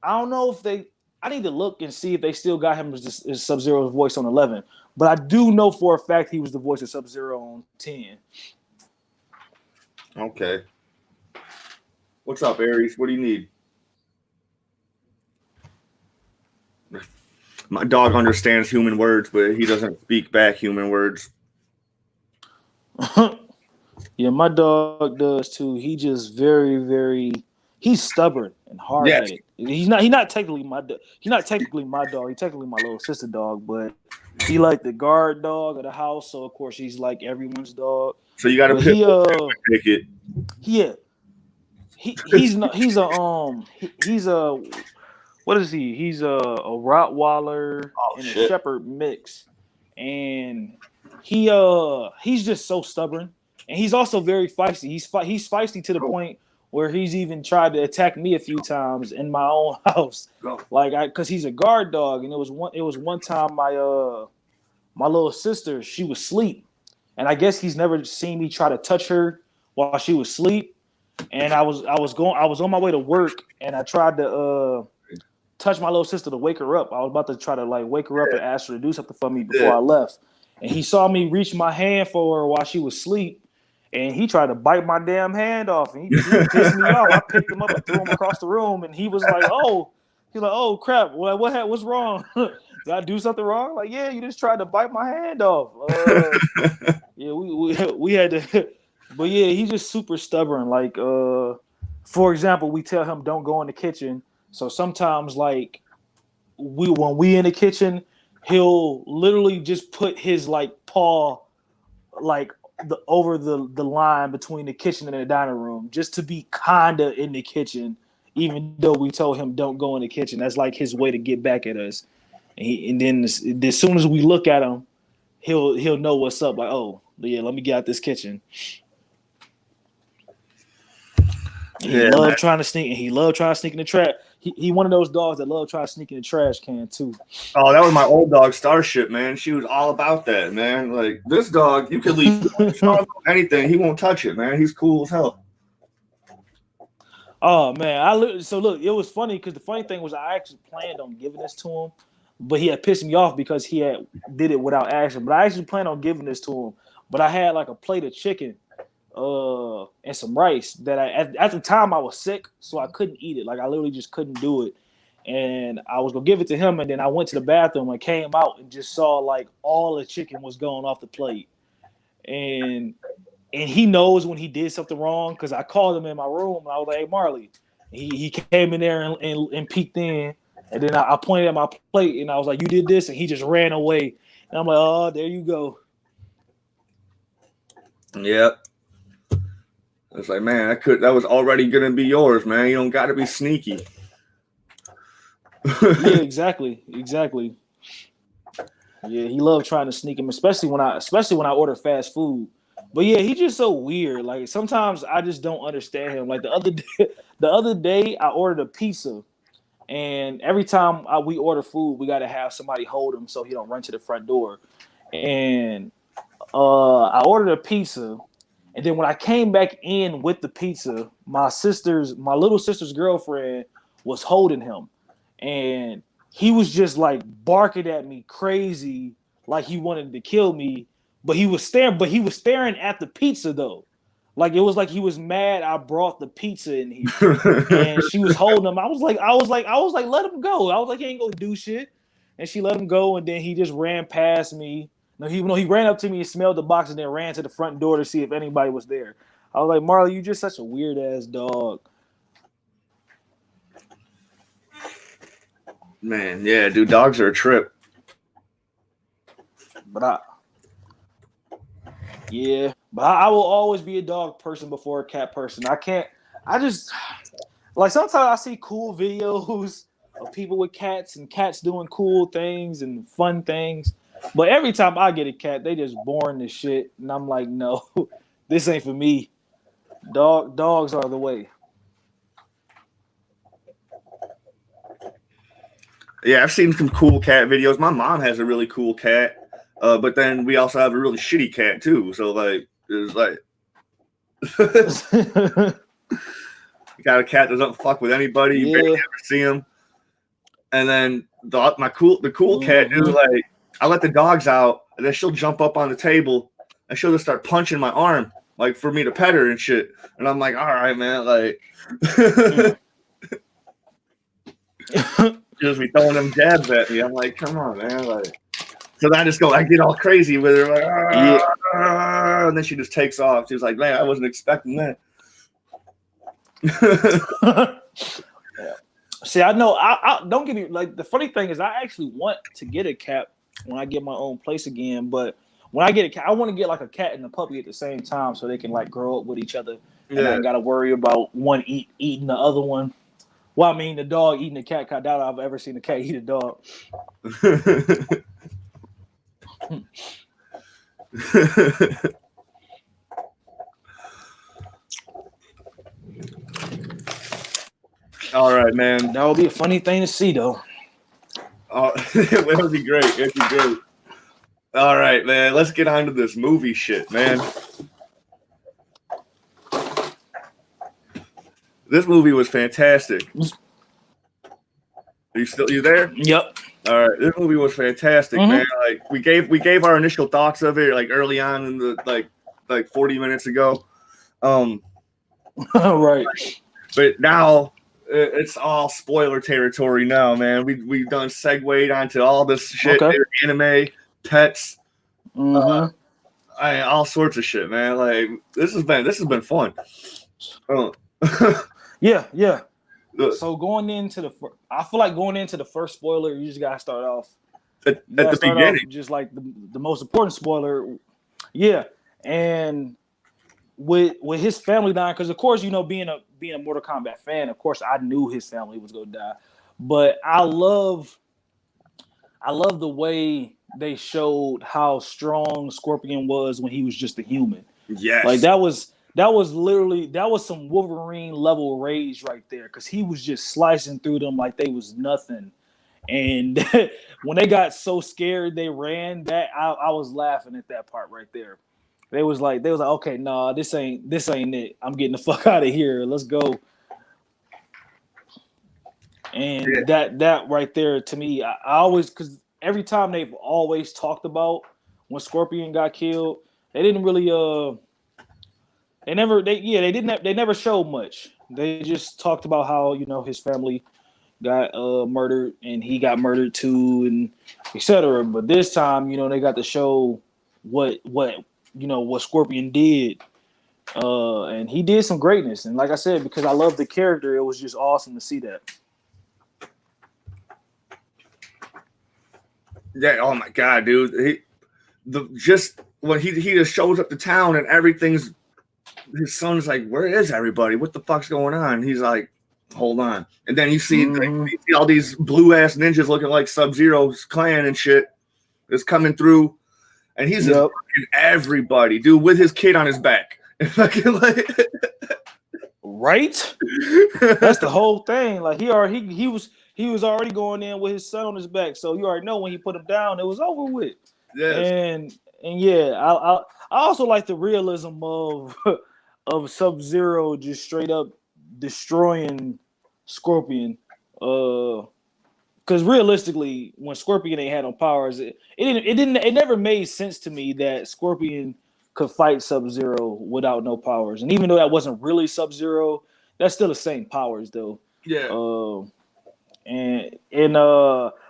I don't know if they. I need to look and see if they still got him as Sub-Zero's voice on 11. But I do know for a fact he was the voice of Sub-Zero on 10. Okay. What's up, Aries? What do you need? My dog understands human words, but he doesn't speak back human words. Yeah, my dog does too. He just very, very. He's stubborn and hard-headed. Yes. He's not technically my dog. He's not technically my dog. He's technically my little sister dog, but he like the guard dog of the house. So of course he's like everyone's dog. So you got to pick it. Yeah. He's a what is he? He's a Rottweiler and a Shepherd mix, and he's just so stubborn, and he's also very feisty. He's feisty to the point where he's even tried to attack me a few times in my own house, because he's a guard dog, and it was one time my little sister, she was asleep, and I guess he's never seen me try to touch her while she was asleep, and I was on my way to work, and I tried to touch my little sister to wake her up. I was about to try to wake her up and ask her to do something for me before I left. And he saw me reach my hand for her while she was asleep, and he tried to bite my damn hand off. And he pissed me off. I picked him up and threw him across the room, and he was like, oh crap, what's wrong? Did I do something wrong? Like, yeah, you just tried to bite my hand off. Yeah, we had to, but yeah, he's just super stubborn. Like, for example, we tell him don't go in the kitchen. So sometimes, when we in the kitchen, he'll literally just put his paw over the line between the kitchen and the dining room, just to be kinda in the kitchen, even though we told him don't go in the kitchen. That's like his way to get back at us. And then as soon as we look at him, he'll know what's up. Like, oh yeah, let me get out this kitchen. He loved trying to sneak in the trash. He one of those dogs that love trying to sneak in the trash can too. Oh, that was my old dog, Starship, man. She was all about that, man. Like, this dog, you could leave anything, he won't touch it, man. He's cool as hell. Oh man, so look, it was funny because the funny thing was I actually planned on giving this to him, but he had pissed me off because he did it without action. But I actually planned on giving this to him, but I had a plate of chicken and some rice that at the time I was sick, so I couldn't eat it. I literally just couldn't do it. And I was gonna give it to him, and then I went to the bathroom and came out and just saw all the chicken was going off the plate. And he knows when he did something wrong because I called him in my room and I was like, "Hey, Marley." He came in there and peeked in, and then I pointed at my plate and I was like, "You did this," and he just ran away. And I'm like, "Oh, there you go." Yep. It's like, man, that was already gonna be yours, man. You don't got to be sneaky. Yeah, exactly. Yeah, he loved trying to sneak him, especially when I order fast food. But yeah, he's just so weird. Like sometimes I just don't understand him. Like the other day I ordered a pizza, and every time we order food, we got to have somebody hold him so he don't run to the front door. And I ordered a pizza, and then when I came back in with the pizza, my little sister's girlfriend was holding him, and he was just like barking at me crazy, like he wanted to kill me. But he was staring at the pizza though. Like it was like he was mad I brought the pizza in here. And she was holding him. I was like, let him go. I was like, he ain't gonna do shit. And she let him go, and then he just ran past me. No, he ran up to me and smelled the box and then ran to the front door to see if anybody was there. I was like, Marley, you just such a weird ass dog. Man, yeah, dude, dogs are a trip. But I will always be a dog person before a cat person. I just like sometimes I see cool videos of people with cats and cats doing cool things and fun things. But every time I get a cat, they just boring as shit. And I'm like, no, this ain't for me. Dogs are the way. Yeah, I've seen some cool cat videos. My mom has a really cool cat. But then we also have a really shitty cat too. So like, it's like, you got a cat that doesn't fuck with anybody. You barely ever see him. And then the cool cat, dude. Like, I let the dogs out, and then she'll jump up on the table, and she'll just start punching my arm, like for me to pet her and shit. And I'm like, all right, man, like, just be throwing them jabs at me. I'm like, come on, man, like. So then I get all crazy with her, like, and then she just takes off. She was like, man, I wasn't expecting that. See, I know. I don't get me like. The funny thing is, I actually want to get a cat when I get my own place again. But when I get a cat, I want to get like a cat and a puppy at the same time, so they can like grow up with each other, and I ain't got to worry about one eating the other one. Well, I mean, the dog eating the cat. I doubt I've ever seen a cat eat a dog. All right, man. That would be a funny thing to see, though. It would be great. It'd be great. All right, man. Let's get on to this movie shit, man. This movie was fantastic. Are you there? Yep. All right, this movie was fantastic, man. Like we gave our initial thoughts of it like early on in the like 40 minutes ago. Right. But now it's all spoiler territory now, man. We've done segued onto all this shit, anime, pets, all sorts of shit, man. Like this has been fun. Yeah. So I feel like going into the first spoiler, you just gotta start off at the beginning, just like the most important spoiler. Yeah, and with his family dying, because of course, you know, being a Mortal Kombat fan, of course, I knew his family was gonna die. But I love the way they showed how strong Scorpion was when he was just a human. Yes, like that was some Wolverine level rage right there, because he was just slicing through them like they was nothing. And when they got so scared they ran, that I was laughing at that part right there. They was like, okay, nah, this ain't it. I'm getting the fuck out of here. Let's go. And that right there, to me, I always, because every time they've always talked about when Scorpion got killed, they didn't really they never showed much. They just talked about how, you know, his family got murdered and he got murdered too, and etc. But this time, you know, they got to show what Scorpion did, and he did some greatness. And like I said, because I love the character, it was just awesome to see that. Yeah. Oh my god, dude. Just when he just shows up to town and everything's. His son's like, where is everybody? What the fuck's going on? He's like, hold on. And then you see, you see all these blue ass ninjas looking like Sub-Zero's clan and shit is coming through. and he's just fucking everybody, dude, with his kid on his back. Right? That's the whole thing. Like he was already going in with his son on his back, so you already know when he put him down, it was over with. Yes. And yeah, I also like the realism of Sub-Zero just straight up destroying Scorpion. Because realistically, when Scorpion ain't had no powers, it never made sense to me that Scorpion could fight Sub-Zero without no powers. And even though that wasn't really Sub-Zero, that's still the same powers though. Yeah.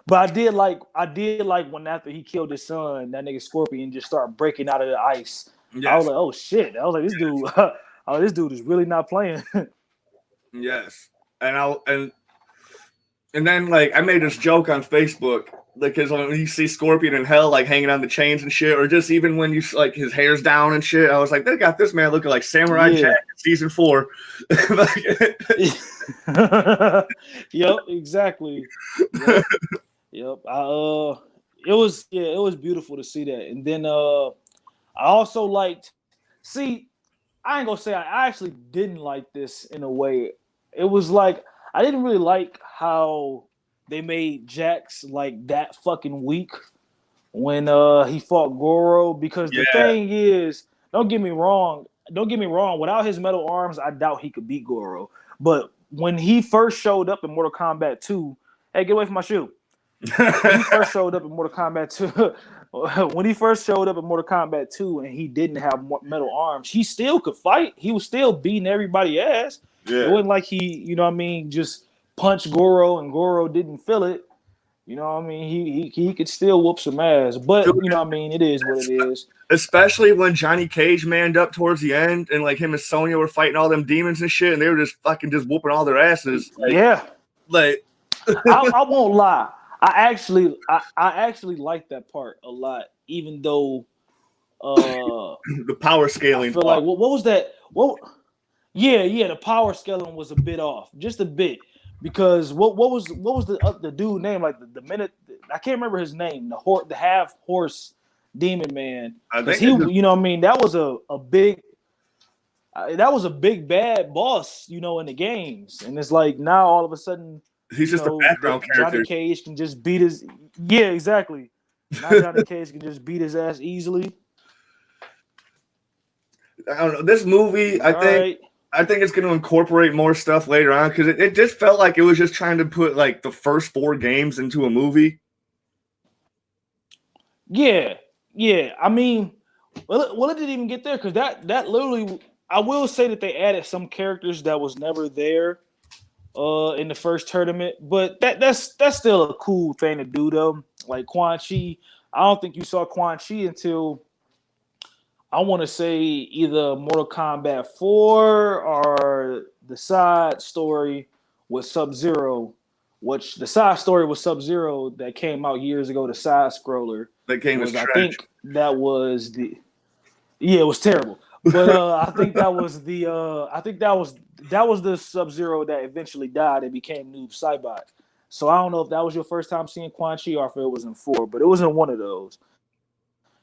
But I did like when after he killed his son, that nigga Scorpion just started breaking out of the ice. Yes. I was like, oh shit. I was like, this dude is really not playing. Yes. And then, like, I made this joke on Facebook, because when you see Scorpion in hell, like, hanging on the chains and shit, or just even when you, like, his hair's down and shit, I was like, they got this man looking like Samurai Jack in season 4. Yep, exactly. Yep. It was beautiful to see that. And then I also liked, I ain't gonna say I actually didn't like this in a way. It was like, I didn't really like how they made Jax like that fucking weak when he fought Goro, because the thing is, don't get me wrong, without his metal arms, I doubt he could beat Goro. But when he first showed up in Mortal Kombat 2, hey, get away from my shoe. When he first showed up in Mortal Kombat 2, and he didn't have metal arms, he still could fight. He was still beating everybody's ass. Yeah. It wasn't like he, just punched Goro and Goro didn't feel it. He could still whoop some ass. But, it is what it is. Especially when Johnny Cage manned up towards the end, and like him and Sonya were fighting all them demons and shit, and they were just fucking whooping all their asses. Like, yeah. Like I won't lie. I actually like that part a lot, even though the power scaling. I feel like what was that? Yeah, the power scaling was a bit off, just a bit, because what was the dude name, like the minute, I can't remember his name, the half horse demon man, because he, that was a big bad boss, in the games, and it's like now all of a sudden he's just a background character. Johnny Cage can just beat his exactly. Now Johnny Cage can just beat his ass easily. I don't know, this movie, I think it's going to incorporate more stuff later on, because it just felt like it was just trying to put like the first 4 games into a movie. Yeah. I mean, well, it didn't even get there, because that literally, I will say that they added some characters that was never there in the first tournament, but that's still a cool thing to do though. Like Quan Chi, I don't think you saw Quan Chi until, I want to say, either Mortal Kombat 4 or the side story with Sub-Zero, which the side story with Sub-Zero that came out years ago, the side scroller. That game was trash. I think that was it was terrible. But I think that was the Sub-Zero that eventually died and became Noob Saibot. So I don't know if that was your first time seeing Quan Chi or if it was in 4, but it was in one of those.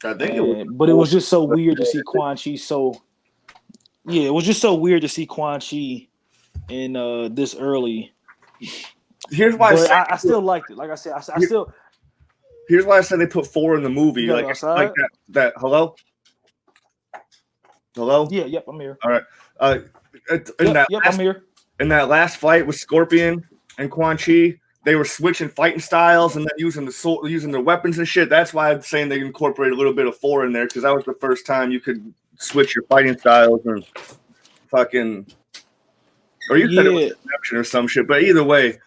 I think it was, but it was just so weird to see Quan Chi. It was just so weird to see Quan Chi in this early. Here's why I still liked it. Like I said, I still. Here's why I said they put 4 in the movie. Like that. Hello. Yeah. Yep. I'm here. All right. I'm here. In that last fight with Scorpion and Quan Chi, they were switching fighting styles and then using their weapons and shit. That's why I'm saying they incorporate a little bit of 4 in there, because that was the first time you could switch your fighting styles and fucking, or you said it was Deception or some shit. But either way,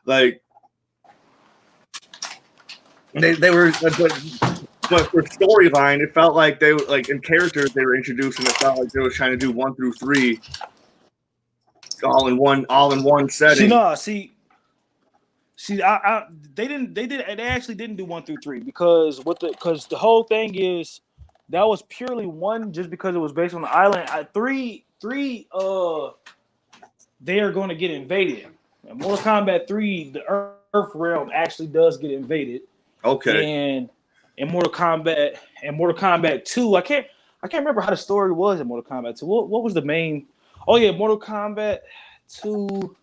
like they were, but for storyline, it felt like they were like in characters they were introducing. It felt like they were trying to do 1 through 3 all in one setting. See, they actually didn't do 1 through 3, because the whole thing is that was purely 1 just because it was based on the island. 3 they are going to get invaded. In Mortal Kombat 3, the Earth realm actually does get invaded. Okay. And in Mortal Kombat 2. I can't remember how the story was in Mortal Kombat 2. What was the main? Oh yeah, Mortal Kombat 2.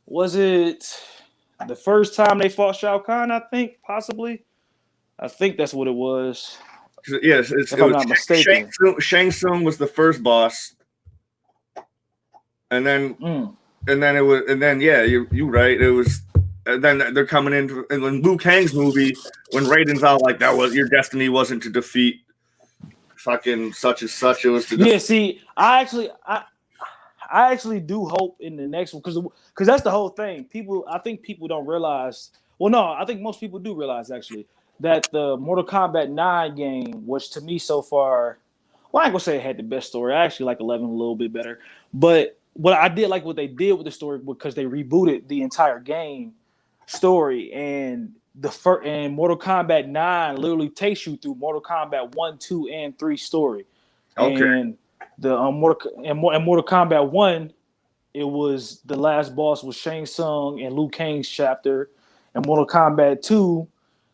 Was it the first time they fought Shao Kahn? I think possibly. I think that's what it was. Yes, if I'm not mistaken. Shang Tsung was the first boss, and then you're right. It was. And then they're coming in, and when Liu Kang's movie, when Raiden's all like, "That was your destiny, wasn't to defeat fucking such and such. It was to See, I actually do hope in the next one because that's the whole thing. I think people don't realize. Well, no, I think most people do realize actually that the Mortal Kombat 9 game was to me so far. Well, I ain't gonna say it had the best story. I actually like 11 a little bit better, but what I did like what they did with the story because they rebooted the entire game story and and Mortal Kombat 9 literally takes you through Mortal Kombat 1, 2, and 3 story. Okay. And the Mortal Kombat 1, it was the last boss was Shang Tsung and Liu Kang's chapter. And Mortal Kombat 2,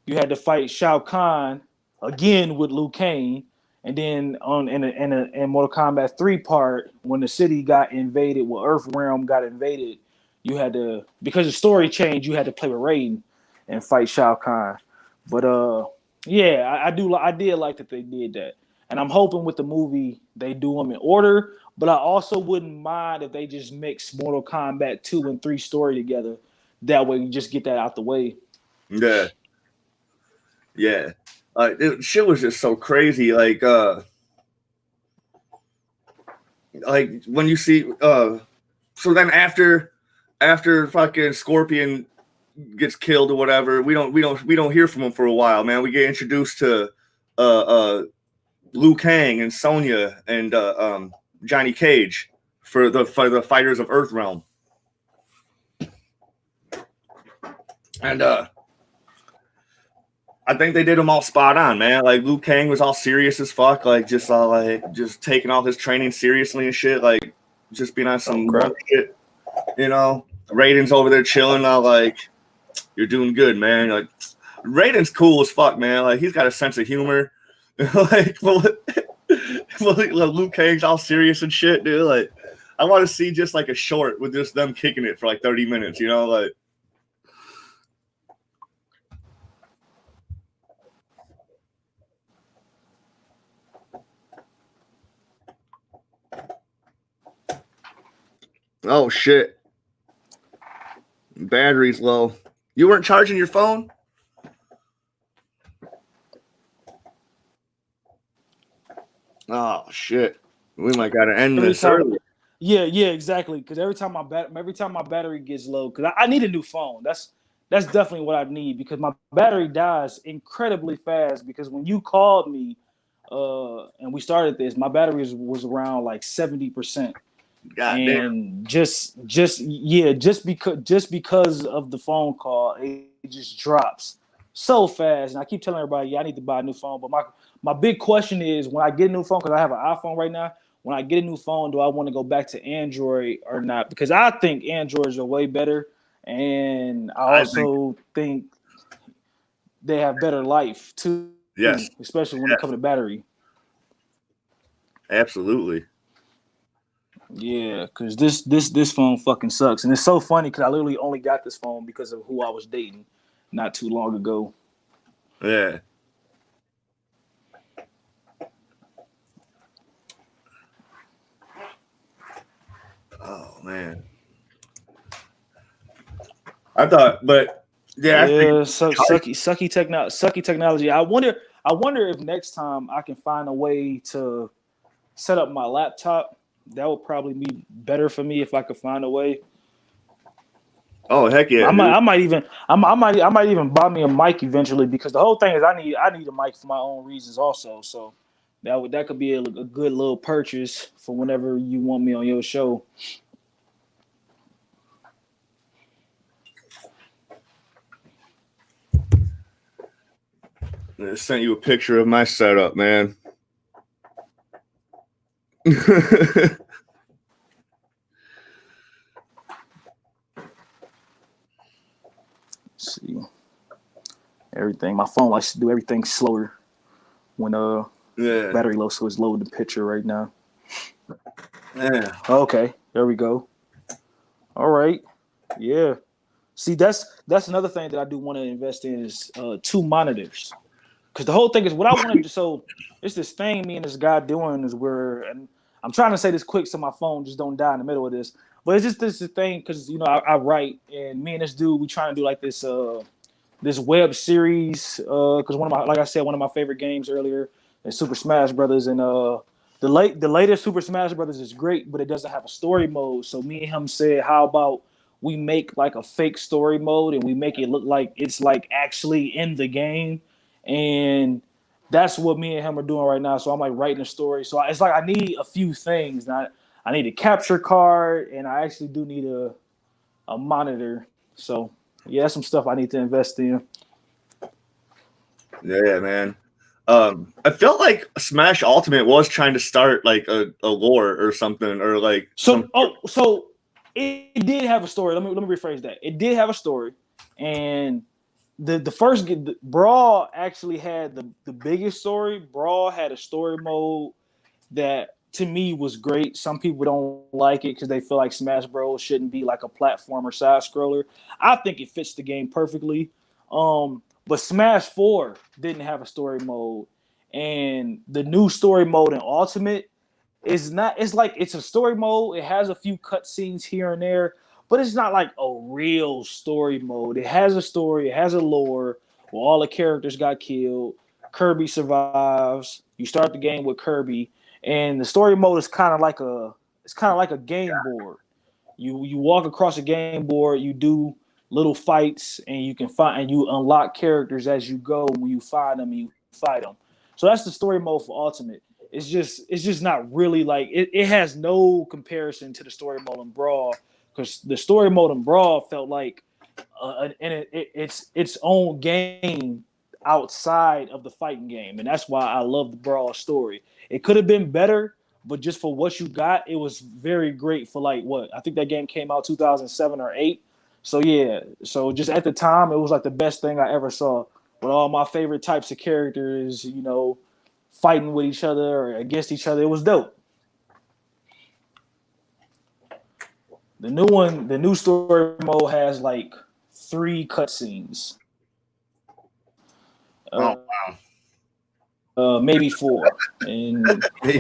you had to fight Shao Kahn again with Liu Kang. And then in Mortal Kombat 3 part, when the city got invaded, when Earth Realm got invaded, you had to, because the story changed, you had to play with Raiden and fight Shao Kahn. But yeah, I did like that they did that. And I'm hoping with the movie they do them in order, but I also wouldn't mind if they just mix Mortal Kombat 2 and 3 story together. That way you just get that out the way. Yeah. Yeah. Shit was just so crazy. Like when you see so then after fucking Scorpion gets killed or whatever, we don't hear from him for a while, man. We get introduced to Liu Kang and Sonya and Johnny Cage for the fighters of Earthrealm. And I think they did them all spot on, man. Like Liu Kang was all serious as fuck, like just taking all his training seriously and shit, like just being on some shit, you know. Raiden's over there chilling, all like, "You're doing good, man." Like Raiden's cool as fuck, man. Like he's got a sense of humor. Like Liu Kang's all serious and shit, dude. Like I want to see just like a short with just them kicking it for like 30 minutes, you know, like. Oh shit. Battery's low. You weren't charging your phone? Oh shit. We might gotta end this early. Yeah, exactly. Because every time my battery gets low, because I need a new phone. That's definitely what I need because my battery dies incredibly fast. Because when you called me, and we started this, my battery was around like 70%. And just because of the phone call, it just drops so fast. And I keep telling everybody, yeah, I need to buy a new phone. But my big question is when I get a new phone, because I have an iPhone right now. When I get a new phone, do I want to go back to Android or not? Because I think Androids are way better, and I also think they have better life too. Yes, especially when it comes to battery. Absolutely. Yeah, because this phone fucking sucks, and it's so funny because I literally only got this phone because of who I was dating not too long ago. Yeah. Oh man. I thought, but yeah, sucky technology. I wonder if next time I can find a way to set up my laptop. That would probably be better for me if I could find a way. Oh heck yeah! I might even buy me a mic eventually because the whole thing is I need a mic for my own reasons also. So that could be a good little purchase for whenever you want me on your show. I sent you a picture of my setup, man. See, everything. My phone likes to do everything slower when battery low, so it's loading the picture right now. Yeah. Okay, there we go. All right. Yeah. See, that's another thing that I do want to invest in is 2 monitors. Because the whole thing is what I want to do. So it's this thing me and this guy doing is and I'm trying to say this quick so my phone just don't die in the middle of this. But it's just this thing because I write, and me and this dude we trying to do like this this web series because like I said, one of my favorite games earlier is Super Smash Brothers, and the latest Super Smash Brothers is great, but it doesn't have a story mode. So me and him said, how about we make like a fake story mode and we make it look like it's like actually in the game, and that's what me and him are doing right now. So I'm like writing a story. So it's like I need a few things. Now, I need a capture card, and I actually do need a monitor. So yeah, that's some stuff I need to invest in. Yeah, man. I felt like Smash Ultimate was trying to start like a lore or something, or like so it did have a story. Let me rephrase that. It did have a story, and the first Brawl actually had the biggest story. Brawl had a story mode that to me was great. Some people don't like it because they feel like Smash Bros shouldn't be like a platformer side scroller. I think it fits the game perfectly. But Smash 4 didn't have a story mode, and the new story mode in Ultimate is not. It's like it's a story mode. It has a few cutscenes here and there, but it's not like a real story mode. It has a story. It has a lore where all the characters got killed. Kirby survives. You start the game with Kirby, and the story mode is kind of like a game board. You walk across a game board. You do little fights, and you unlock characters as you go. When you find them, and you fight them. So that's the story mode for Ultimate. It's just not really like it has no comparison to the story mode in Brawl, because the story mode in Brawl felt like it's its own game outside of the fighting game, and that's why I love the Brawl story. It could have been better, but just for what you got, it was very great. For like what I think that game came out 2007 or 8. So yeah, so just at the time, it was like the best thing I ever saw. With all my favorite types of characters, fighting with each other or against each other, it was dope. The new story mode has like 3 cutscenes. wow. Maybe 4, and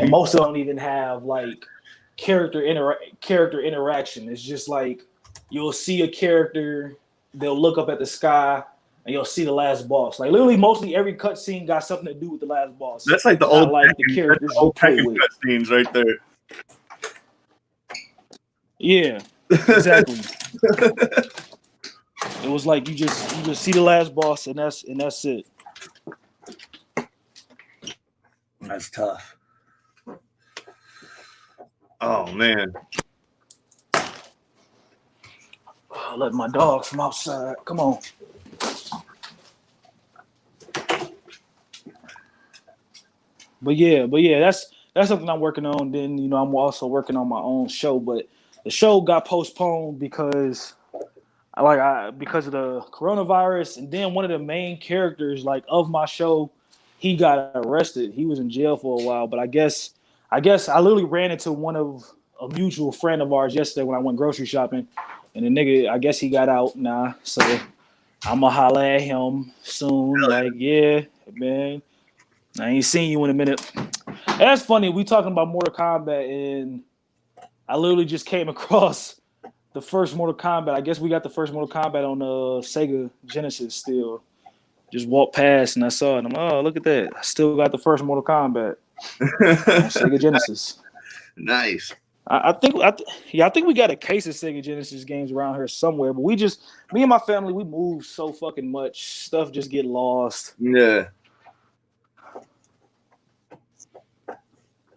most of them don't even have like character interaction. It's just like you'll see a character, they'll look up at the sky, and you'll see the last boss. Like literally, mostly every cutscene got something to do with the last boss. That's like the not old like the characters you play with. Cutscenes right there. Yeah, exactly. It was like you just see the last boss, and that's it. That's tough. Oh man. Let my dogs from outside. Come on. But yeah, that's something I'm working on. Then I'm also working on my own show, but the show got postponed because of the coronavirus, and then one of the main characters of my show, he got arrested. He was in jail for a while, but I guess I literally ran into a mutual friend of ours yesterday when I went grocery shopping, and the nigga, I guess he got out now, so I'm gonna holler at him soon. Like, yeah, man, I ain't seen you in a minute. And that's funny. We talking about Mortal Kombat, and I literally just came across the first Mortal Kombat. I guess we got the first Mortal Kombat on Sega Genesis still. Just walked past and I saw it. And I'm, oh, look at that. I still got the first Mortal Kombat on Sega Genesis. Nice. I think we got a case of Sega Genesis games around here somewhere, but me and my family, we move so fucking much. Stuff just get lost. Yeah.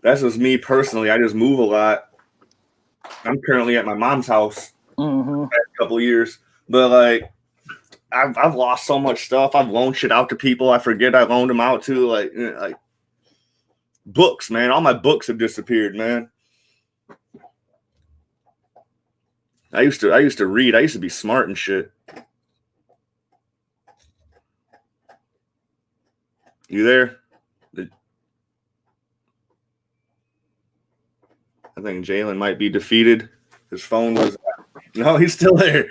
That's just me personally. I just move a lot. I'm currently at my mom's house for a couple of years, but I've lost so much stuff. I've loaned shit out to people. I forget I loaned them out to like books, man. All my books have disappeared, man. I used to read. I used to be smart and shit. You there? I think Jalen might be defeated. His phone was. No, he's still there.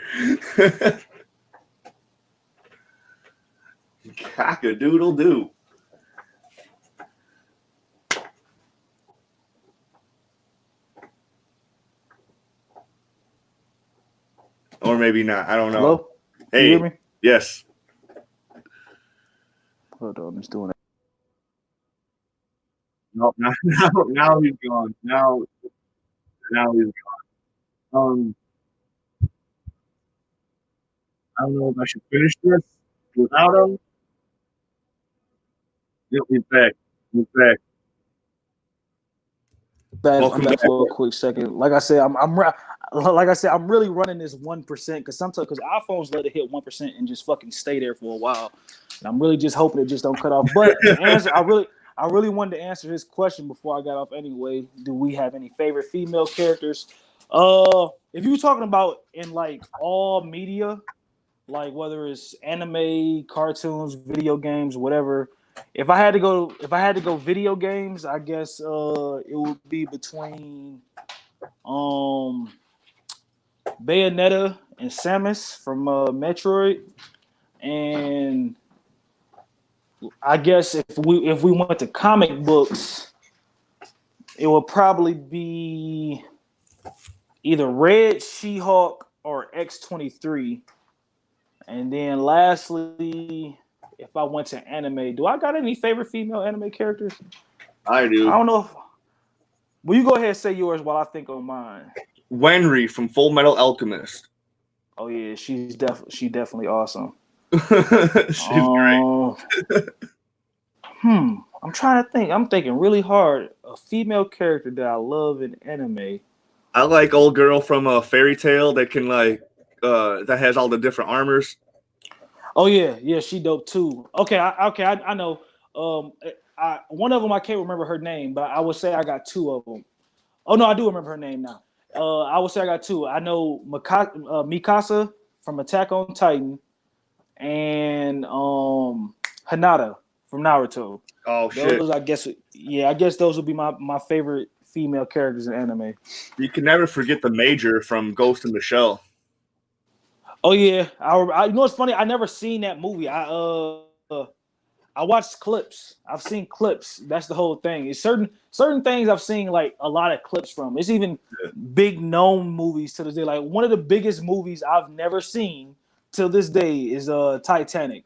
Cock-a-doodle-doo. Or maybe not. I don't know. Hello? Hey. Can you hear me? Yes. Hold on, I'm just doing it. No, now he's gone. Now he's gone. I don't know if I should finish this without him. Yep, he's back. He's back. I'm back for a quick second. Like I said, I'm really running this 1% because iPhones let it hit 1% and just fucking stay there for a while. And I'm really just hoping it just don't cut off. But to answer, I really wanted to answer his question before I got off anyway. Do we have any favorite female characters? If you were talking about in like all media, like whether it's anime, cartoons, video games, whatever. If I had to go video games, I guess it would be between Bayonetta and Samus from Metroid, and I guess if we went to comic books, it would probably be either Red She-Hulk or X-23, and then lastly. If I went to anime, do I got any favorite female anime characters? I do. I don't know. Will you go ahead and say yours while I think on mine? Wenry from Full Metal Alchemist. Oh yeah, she's definitely awesome. She's great. I'm trying to think. I'm thinking really hard. A female character that I love in anime. I like old girl from a Fairy Tale that can that has all the different armors. Oh yeah, she dope too. Okay, I know. One of them I can't remember her name, but I would say I got two of them. Oh no, I do remember her name now. I would say I got two. I know Mikasa from Attack on Titan, and Hinata from Naruto. Oh shit! Those, I guess those would be my favorite female characters in anime. You can never forget the Major from Ghost in the Shell. Oh yeah, I you know what's funny? I never seen that movie. I watched clips. I've seen clips. That's the whole thing. It's certain things I've seen like a lot of clips from. It's even big known movies to this day. Like one of the biggest movies I've never seen till this day is Titanic.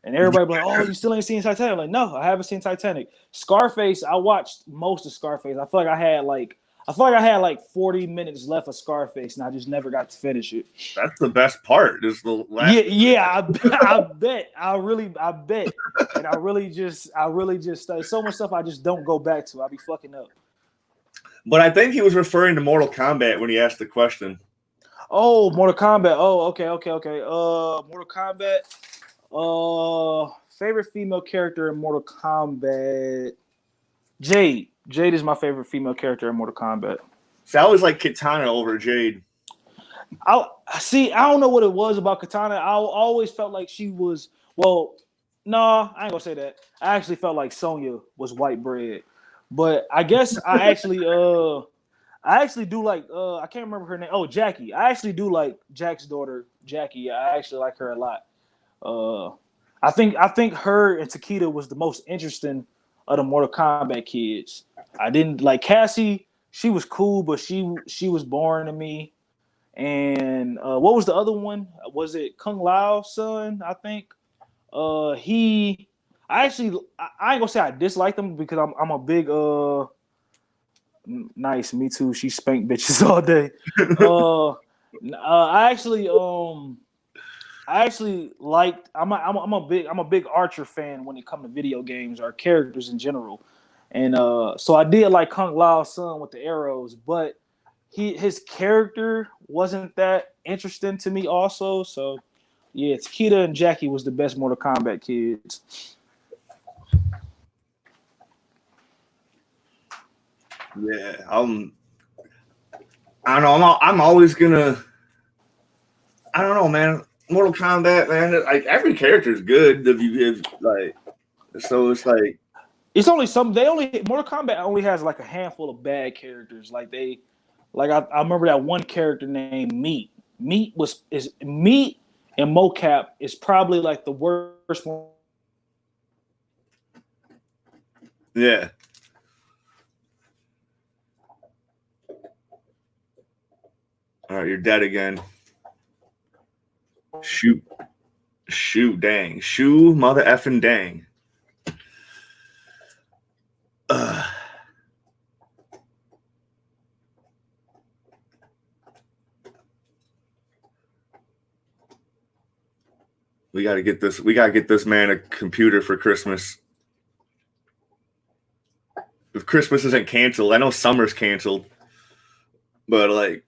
And everybody be like, "Oh, you still ain't seen Titanic?" I'm like, no, I haven't seen Titanic. Scarface, I watched most of Scarface. I feel like I had like 40 minutes left of Scarface, and I just never got to finish it. That's the best part. Is the last. Yeah. I bet. And I really just so much stuff I just don't go back to. I'll be fucking up. But I think he was referring to Mortal Kombat when he asked the question. Oh, Mortal Kombat. Oh, okay. Mortal Kombat. Favorite female character in Mortal Kombat. Jade. Jade is my favorite female character in Mortal Kombat. So I always like Kitana over Jade. I don't know what it was about Kitana. I always felt like she was. Well, no, I ain't gonna say that. I actually felt like Sonya was white bread, but I guess I actually do like. I can't remember her name. Oh, Jackie. I actually do like Jack's daughter, Jackie. I actually like her a lot. I think her and Takeda was the most interesting of the Mortal Kombat kids. I didn't like Cassie. She was cool, but she was boring to me. And what was the other one? Was it Kung Lao's son? I think. I ain't gonna say I disliked him because I'm a big nice. Me too. She spanked bitches all day. I actually liked. I'm a big Archer fan when it comes to video games or characters in general, and so I did like Kung Lao's son with the arrows, but his character wasn't that interesting to me. Also, so yeah, Takeda and Jackie was the best Mortal Kombat kids. Yeah, I don't know. I'm always gonna. I don't know, man. Mortal Kombat, man. Like every character is good. If like So it's like it's only some. They only Mortal Kombat only has like a handful of bad characters. I remember that one character named Meat. Meat and Mocap is probably like the worst one. yeah. All right, you're dead again. Shoot, dang, mother effing dang. We gotta get this man a computer for Christmas. If Christmas isn't canceled, I know summer's canceled, but like,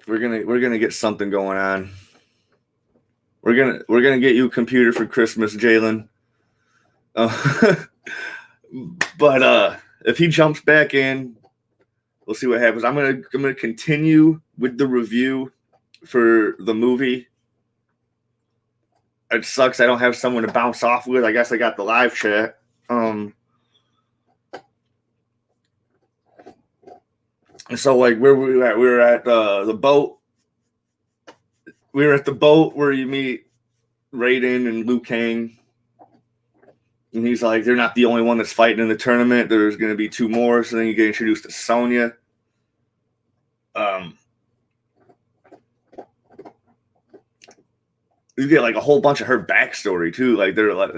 we're gonna get something going on. We're gonna get you a computer for Christmas, Jalen. But if he jumps back in, we'll see what happens. I'm gonna continue with the review for the movie. It sucks I don't have someone to bounce off with. I guess I got the live chat. So like where were we at? We were at the boat. We were at the boat where you meet Raiden and Liu Kang. And he's like, they're not the only one that's fighting in the tournament. There's going to be two more. So then you get introduced to Sonya. You get like a whole bunch of her backstory too. Like they're like,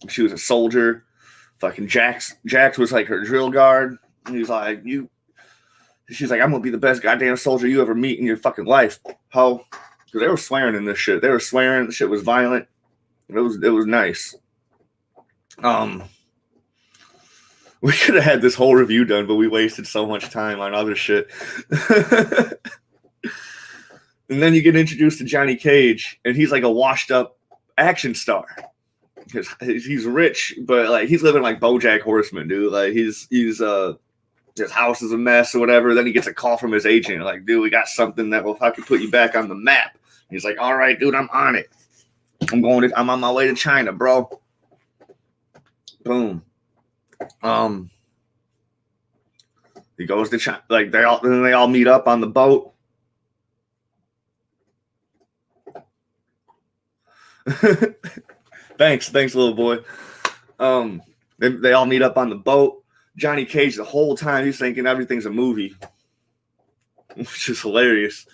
she was a soldier. Fucking Jax was like her drill guard. And he's like, she's like, I'm gonna be the best goddamn soldier you ever meet in your fucking life. How? Because they were swearing in this shit. They were swearing. The shit was violent. It was nice. We could have had this whole review done, but we wasted so much time on other shit. And then you get introduced to Johnny Cage, and he's like a washed-up action star. Because he's rich, but like he's living like BoJack Horseman, dude. Like he's his house is a mess or whatever. Then he gets a call from his agent, like, dude, we got something that will fucking put you back on the map. He's like, all right, dude, I'm on it. I'm on my way to China, bro. Boom. He goes to China. Like they all meet up on the boat. Thanks, little boy. They all meet up on the boat. Johnny Cage the whole time he's thinking everything's a movie, which is hilarious.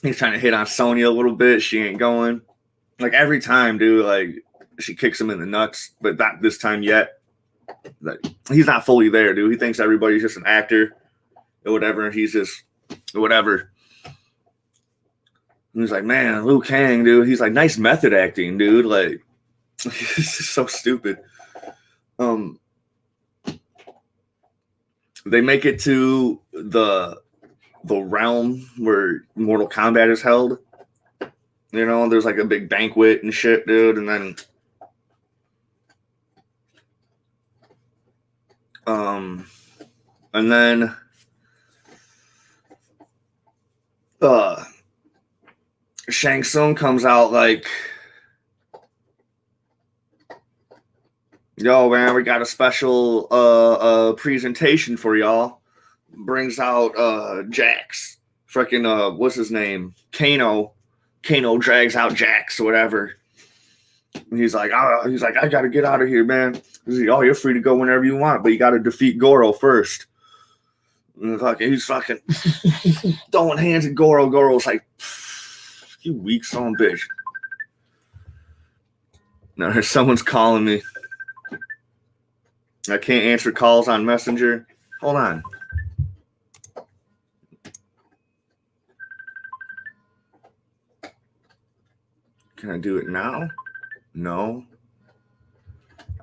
He's trying to hit on Sonya a little bit. She ain't going. Like every time, dude. Like she kicks him in the nuts, but not this time yet. Like he's not fully there, dude. He thinks everybody's just an actor or whatever. He's just whatever. And he's like, man, Liu Kang, dude. He's like, nice method acting, dude. Like, this is so stupid. They make it to the realm where Mortal Kombat is held. You know, there's like a big banquet and shit, dude. And then Shang Tsung comes out like, yo, man, we got a special presentation for y'all. Brings out Jax. Freaking what's his name? Kano. Kano drags out Jax or whatever. And he's like, I gotta get out of here, man. He's like, oh, you're free to go whenever you want, but you gotta defeat Goro first. And he's fucking throwing hands at Goro. Goro's like, you weak son of a bitch. Now someone's calling me. I can't answer calls on Messenger. Hold on. Can I do it now? No.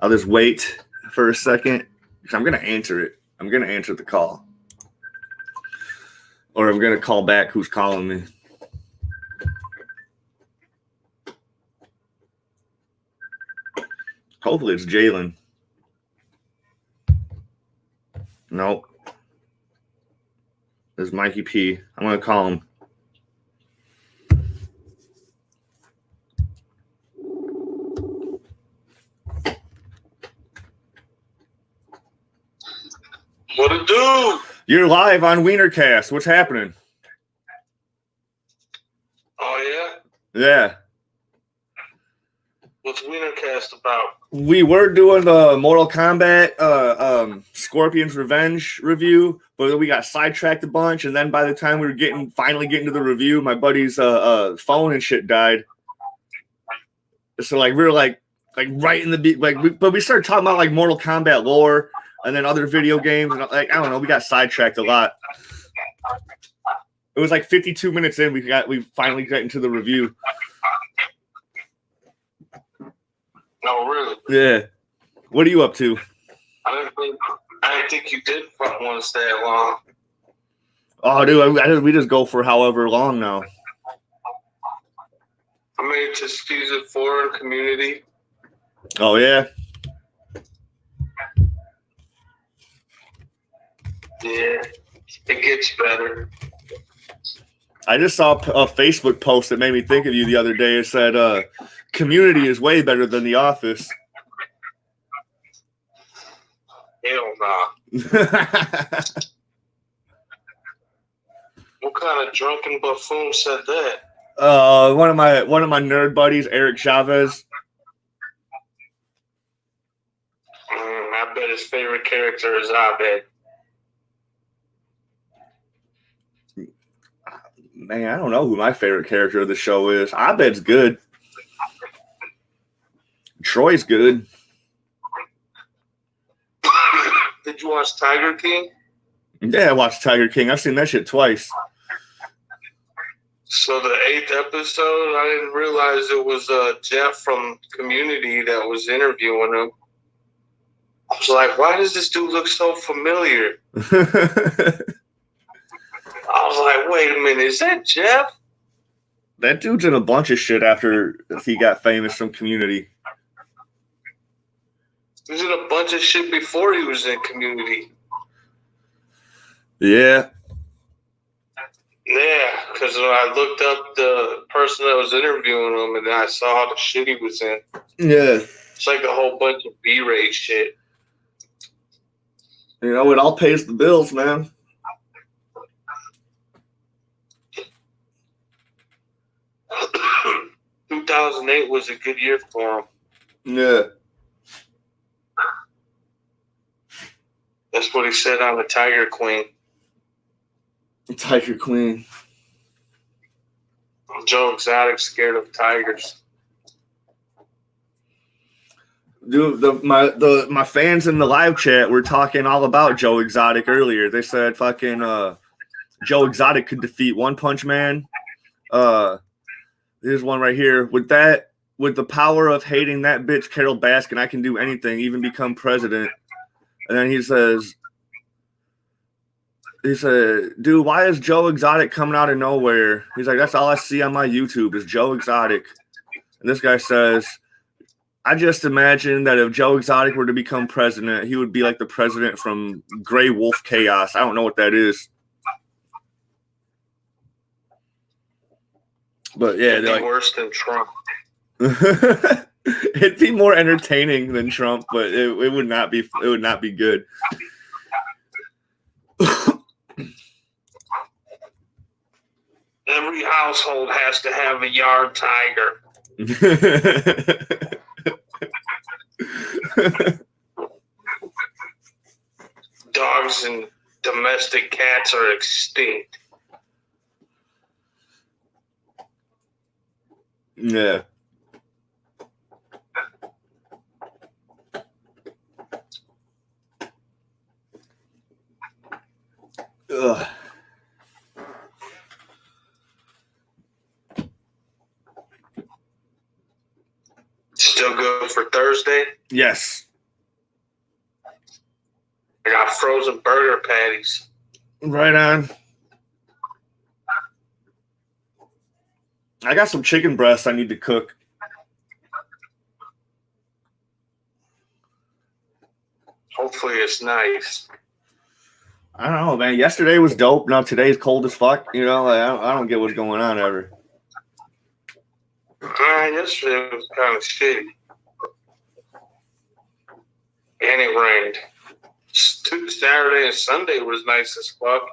I'll just wait for a second because I'm going to answer it. I'm going to answer the call. Or I'm going to call back who's calling me. Hopefully it's Jalen. Nope. This is Mikey P. I'm gonna call him. What it do? You're live on WeinerCast. What's happening? Oh yeah? Yeah. What's WeinerCast about? We were doing the Mortal Kombat Scorpion's Revenge review, but we got sidetracked a bunch, and then by the time we were finally getting to the review, my buddy's phone and shit died. So like we were like right in the but we started talking about like Mortal Kombat lore and then other video games, and like I don't know, we got sidetracked a lot. It was like 52 minutes in, we finally got into the review. No, really? Yeah. What are you up to? I didn't think you did want to stay long. Oh, dude, we just go for however long now. I made it to season 4 in Community. Oh, yeah? Yeah, it gets better. I just saw a Facebook post that made me think of you the other day. It said, Community is way better than The Office. Hell nah. What kind of drunken buffoon said that? One of my nerd buddies, Eric Chavez. I bet his favorite character is Abed. Man, I don't know who my favorite character of the show is. Abed's good. Troy's good. Did you watch Tiger King? Yeah, I watched Tiger King. I've seen that shit twice. So the 8th episode, I didn't realize it was Jeff from Community that was interviewing him. I was like, why does this dude look so familiar? I was like, wait a minute, is that Jeff? That dude's in a bunch of shit after he got famous from Community. He was in a bunch of shit before he was in Community. Yeah. Yeah, because when I looked up the person that was interviewing him and then I saw the shit he was in. Yeah. It's like a whole bunch of B-rate shit. You know, it all pays the bills, man. – 2008 was a good year for him. Yeah. That's what he said on the Tiger Queen. Tiger Queen. Joe Exotic's scared of tigers. Dude, my fans in the live chat were talking all about Joe Exotic earlier. They said fucking Joe Exotic could defeat One Punch Man. Here's one right here. With the power of hating that bitch Carol Baskin, I can do anything, even become president. And then he said, dude, why is Joe Exotic coming out of nowhere? He's like, that's all I see on my YouTube is Joe Exotic. And this guy says, I just imagine that if Joe Exotic were to become president, he would be like the president from Grey Wolf Chaos. I don't know what that is. But yeah, it'd be like, worse than Trump. It'd be more entertaining than Trump, but it would not be. It would not be good. Every household has to have a yard tiger. Dogs and domestic cats are extinct. Yeah. Ugh. Still good for Thursday? Yes. I got frozen burger patties. Right on. I got some chicken breasts I need to cook. Hopefully it's nice. I don't know, man. Yesterday was dope. Now today's cold as fuck. You know, like, I don't get what's going on ever. Yesterday was kind of shitty. And it rained. Saturday and Sunday was nice as fuck.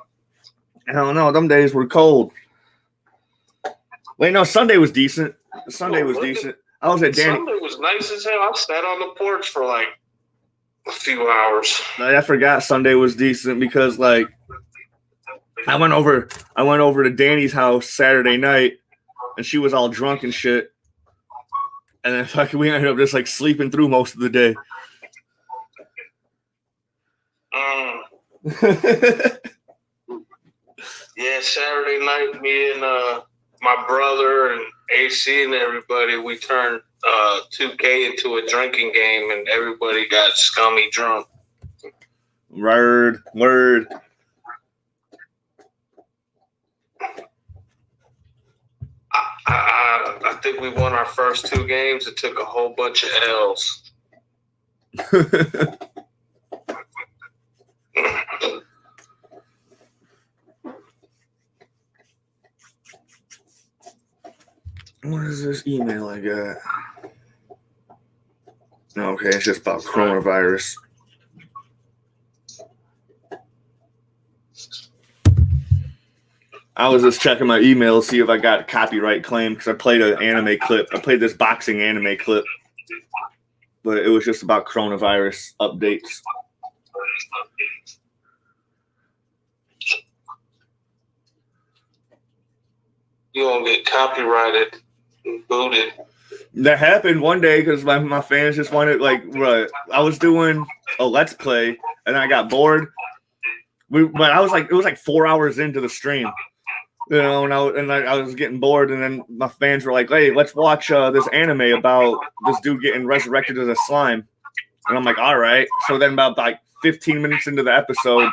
I don't know. Them days were cold. Wait, no, Sunday was decent. Sunday was decent. I was at Danny. Sunday was nice as hell. I sat on the porch for like a few hours. I forgot Sunday was decent because like I went over to Danny's house Saturday night and she was all drunk and shit. And then fucking we ended up just like sleeping through most of the day. Yeah, Saturday night, me and my brother and AC and everybody, we turned 2K into a drinking game, and everybody got scummy drunk. Word. I think we won our first 2 games. It took a whole bunch of L's. What is this email I got? Okay, it's just about coronavirus. I was just checking my email to see if I got a copyright claim because I played an anime clip. I played this boxing anime clip, but it was just about coronavirus updates. You gonna get copyrighted and booted. That happened one day because my fans just wanted, like, I was doing a Let's Play and I got bored. But I was like, it was like 4 hours into the stream, you know, and I was getting bored. And then my fans were like, hey, let's watch this anime about this dude getting resurrected as a slime. And I'm like, all right. So then about like 15 minutes into the episode,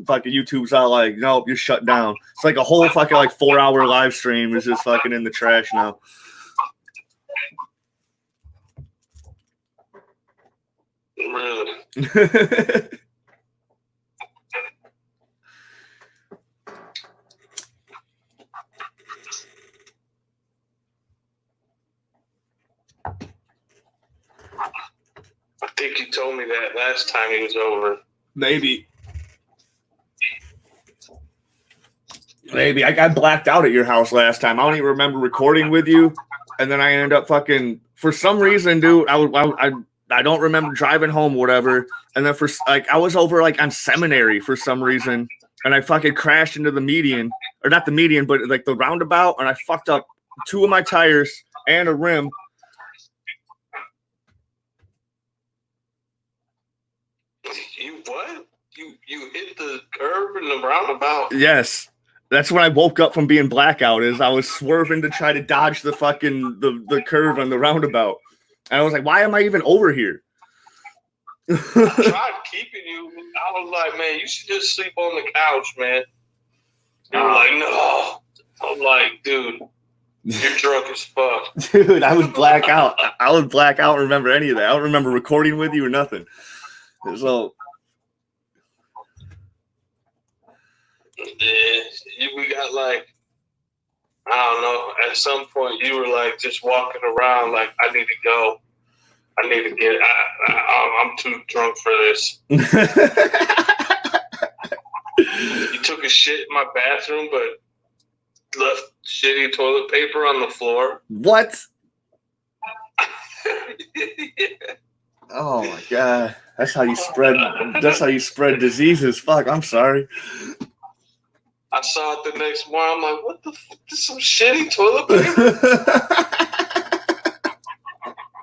fucking YouTube's all like, nope, you're shut down. It's like a whole fucking like 4 hour live stream is just fucking in the trash now. Really? I think you told me that last time he was over. Maybe. I got blacked out at your house last time. I don't even remember recording with you. And then I ended up fucking, for some reason, dude, I don't remember driving home or whatever. And then for like, I was over like on Seminary for some reason. And I fucking crashed into the median, or not the median, but like the roundabout. And I fucked up 2 of my tires and a rim. You what? You hit the curb in the roundabout? Yes. That's when I woke up from being blackout, is I was swerving to try to dodge the fucking the curve on the roundabout. And I was like, why am I even over here? I tried keeping you. I was like, man, you should just sleep on the couch, man. You were like, no. I'm like, dude, you're drunk as fuck. Dude, I was blackout. I was blackout. I don't remember any of that. I don't remember recording with you or nothing. So yeah, we got like, I don't know, at some point you were like just walking around like, I need to go. I need to get, I'm too drunk for this. You took a shit in my bathroom, but left shitty toilet paper on the floor. What? Yeah. Oh my god. That's how you spread diseases. Fuck, I'm sorry. I saw it the next morning. I'm like, what the fuck? This some shitty toilet paper?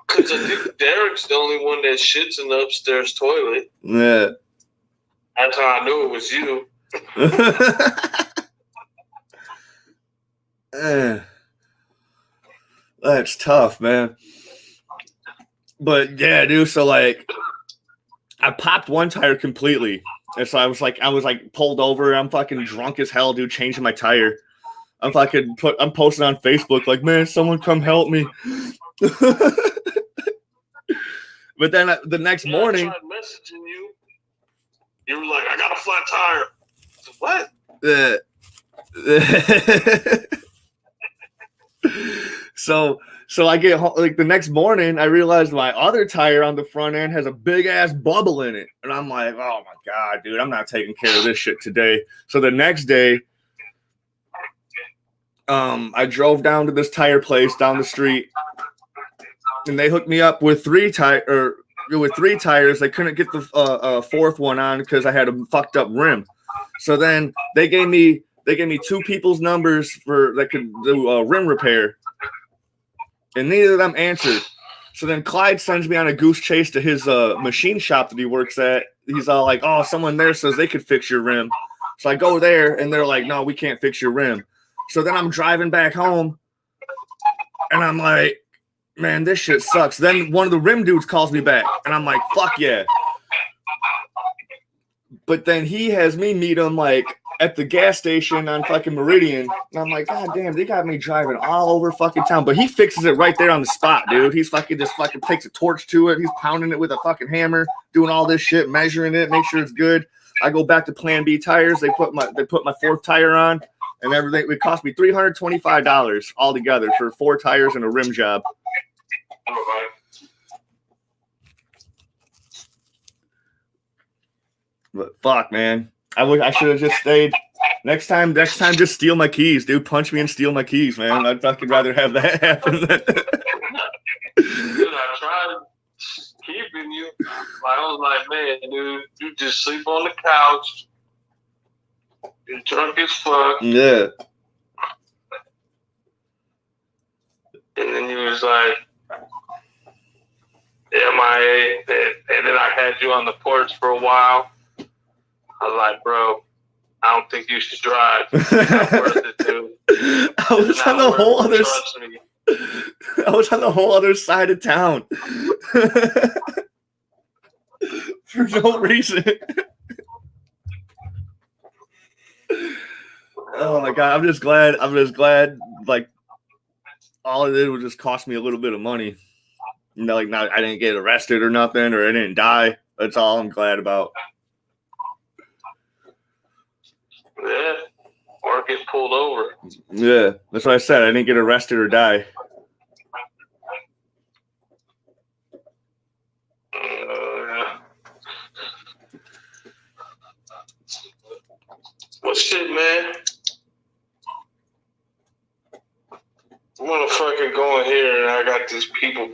Because I think Derek's the only one that shits in the upstairs toilet. Yeah. That's how I knew it was you. That's tough, man. But yeah, dude, so like I popped one tire completely. And so I was like pulled over. I'm fucking drunk as hell, dude, changing my tire. I'm posting on Facebook like, man, someone come help me. But then the next morning, I tried messaging you. You were like, I got a flat tire. What? So I get home, like the next morning, I realized my other tire on the front end has a big ass bubble in it, and I'm like, oh my god, dude, I'm not taking care of this shit today. So the next day, I drove down to this tire place down the street, and they hooked me up with three tires. They couldn't get the fourth one on because I had a fucked up rim. So then they gave me two people's numbers that could do rim repair, and neither of them answered. So then Clyde sends me on a goose chase to his machine shop that he works at. He's all like, "Oh, someone there says they could fix your rim." So I go there, and they're like, "No, we can't fix your rim." So then I'm driving back home, and I'm like, man, this shit sucks. Then one of the rim dudes calls me back, and I'm like, fuck yeah. But then he has me meet him, like, at the gas station on fucking Meridian, and I'm like, god damn, they got me driving all over fucking town. But he fixes it right there on the spot, dude. He's fucking just fucking takes a torch to it. He's pounding it with a fucking hammer, doing all this shit, measuring it, make sure it's good. I go back to Plan B tires. They put my fourth tire on. And everything, it cost me $325 altogether for 4 tires and a rim job. But fuck, man, I should have just stayed. Next time, just steal my keys, dude. Punch me and steal my keys, man. I'd fucking rather have that happen than. Dude, I tried keeping you. I was like, man, dude, you just sleep on the couch. You're drunk as fuck. Yeah. And then he was like, MIA. And then I had you on the porch for a while. I was like, bro, I don't think you should drive. It's not worth it, dude. I was on the whole other side. I was on the whole other side of town. For no reason. Oh my god, I'm just glad like all it did was just cost me a little bit of money. You know, like I didn't get arrested or nothing, or I didn't die. That's all I'm glad about. Yeah. Or get pulled over. Yeah, that's what I said. I didn't get arrested or die. Well, shit, man. I'm gonna fucking go in here and I got these people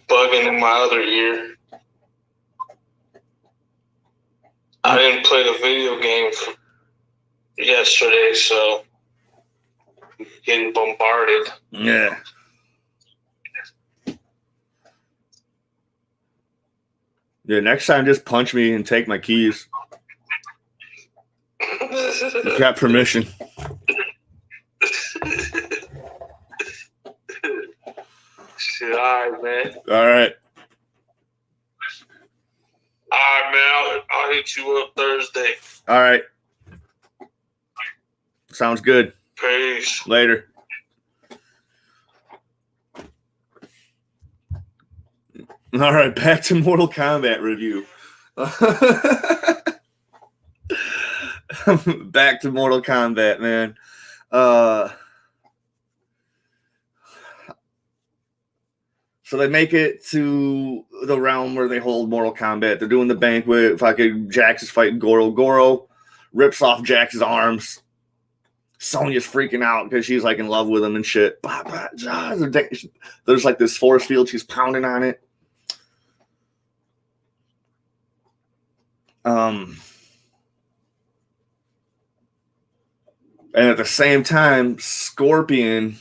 bugging in my other ear. I didn't play the video game yesterday, so I'm getting bombarded. Yeah. Yeah, next time just punch me and take my keys. You got permission. Shit, all right, man. All right. All right, man. I'll hit you up Thursday. All right. Sounds good. Peace. Later. All right, back to Mortal Kombat review. Back to Mortal Kombat, man. So they make it to the realm where they hold Mortal Kombat. They're doing the banquet. Fucking Jax is fighting Goro. Goro rips off Jax's arms. Sonya's freaking out because she's like in love with him and shit. There's like this force field. She's pounding on it. And at the same time, Scorpion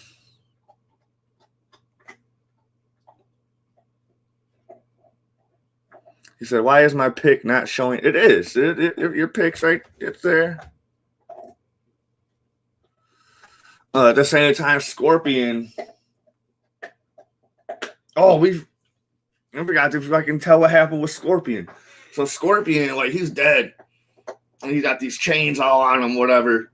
he said, "Why is my pick not showing?" It is. Your pick's right. It's there. At the same time, Scorpion. Oh, I forgot if I can tell what happened with Scorpion. So Scorpion, like, he's dead. And he's got these chains all on him, whatever.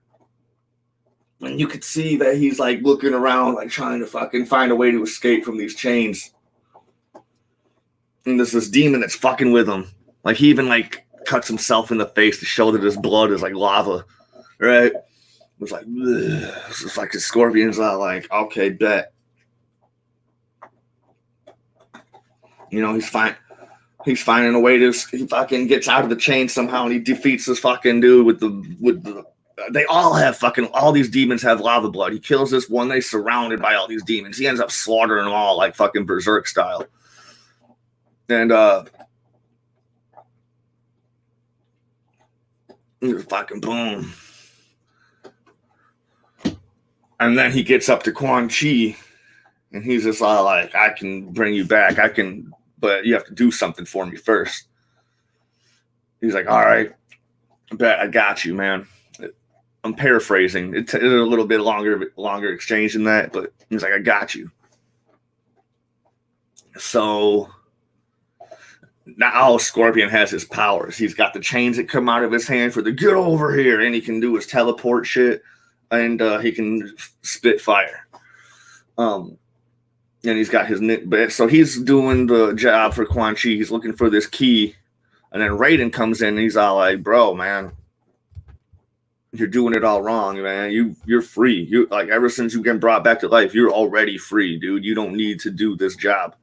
And you could see that he's, like, looking around, like, trying to fucking find a way to escape from these chains. And there's this demon that's fucking with him. Like, he even, like, cuts himself in the face to show that his blood is like lava, right? It's like, it's like the Scorpion's like, okay, bet. You know, he's fine. He's finding a way to, he fucking gets out of the chain somehow, and he defeats this fucking dude with the. They all have fucking, all these demons have lava blood. He kills this one. They surrounded by all these demons. He ends up slaughtering them all like fucking Berserk style. And fucking boom. And then he gets up to Quan Chi, and he's just all like, I can bring you back. I can, but you have to do something for me first. He's like, all right, I bet I got you, man. I'm paraphrasing. It's a little bit longer exchange than that, but he's like, I got you. So now Scorpion has his powers. He's got the chains that come out of his hand for the get over here, and he can do his teleport shit, and he can spit fire. And he's got his so he's doing the job for Quan Chi. He's looking for this key, and then Raiden comes in, and he's all like, "Bro, man, you're doing it all wrong, man. You're free. You like ever since you've been brought back to life, you're already free, dude. You don't need to do this job."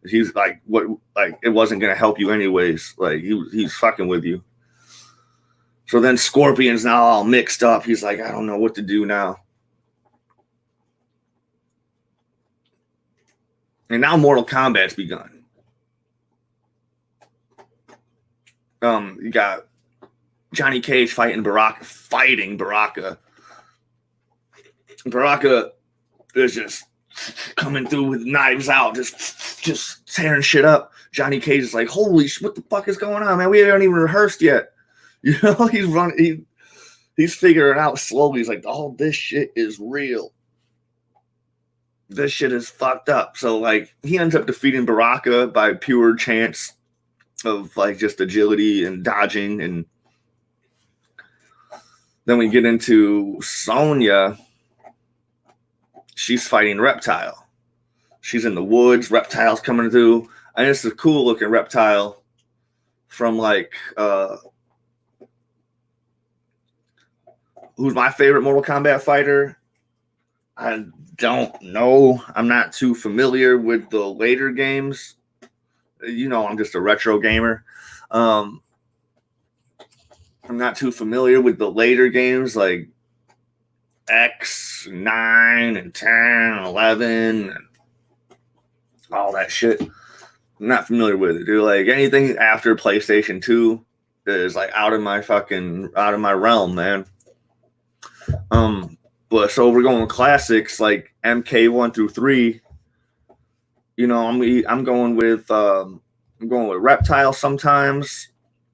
He's like, "What? Like it wasn't gonna help you anyways. Like he's fucking with you." So then Scorpion's now all mixed up. He's like, "I don't know what to do now." And now Mortal Kombat's begun. You got Johnny Cage fighting Baraka. Baraka is just coming through with knives out, just tearing shit up. Johnny Cage is like, holy shit, what the fuck is going on, man? We haven't even rehearsed yet. You know, he's running, he's figuring it out slowly. He's like, oh, this shit is real. This shit is fucked up. So like he ends up defeating Baraka by pure chance of like just agility and dodging. And then we get into Sonya. She's fighting Reptile. She's in the woods. Reptile's coming through. And it's a cool looking Reptile from like who's my favorite Mortal Kombat fighter? I don't know. I'm not too familiar with the later games. You know, I'm just a retro gamer. I'm not too familiar with the later games like X, 9, and 10, and 11, and all that shit. I'm not familiar with it, dude. Like anything after PlayStation 2 is like out of my realm, man. But so we're going with classics like MK 1 through 3. You know, I'm going with Reptile sometimes.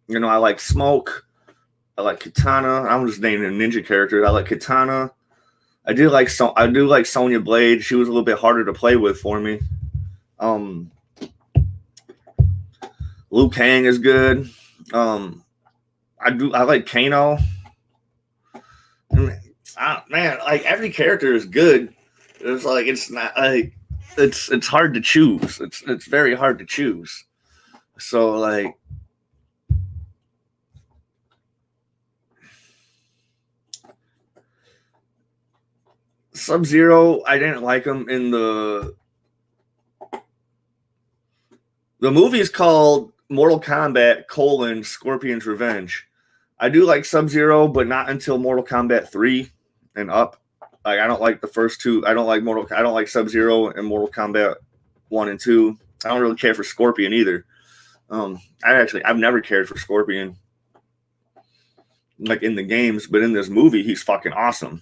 You know, I like Smoke. I like Katana. I'm just naming a ninja character. I like Katana. I do like Sonya Blade. She was a little bit harder to play with for me. Liu Kang is good. I like Kano. Man, like every character is good. It's like it's not like it's hard to choose. It's very hard to choose. So like Sub-Zero, I didn't like him in the movie is called Mortal Kombat: Scorpion's Revenge. I do like Sub-Zero, but not until Mortal Kombat 3 and up. Like I don't like the first two. I don't like Sub-Zero and Mortal Kombat 1 and 2. I don't really care for Scorpion either. I've never cared for Scorpion like in the games, but in this movie he's fucking awesome.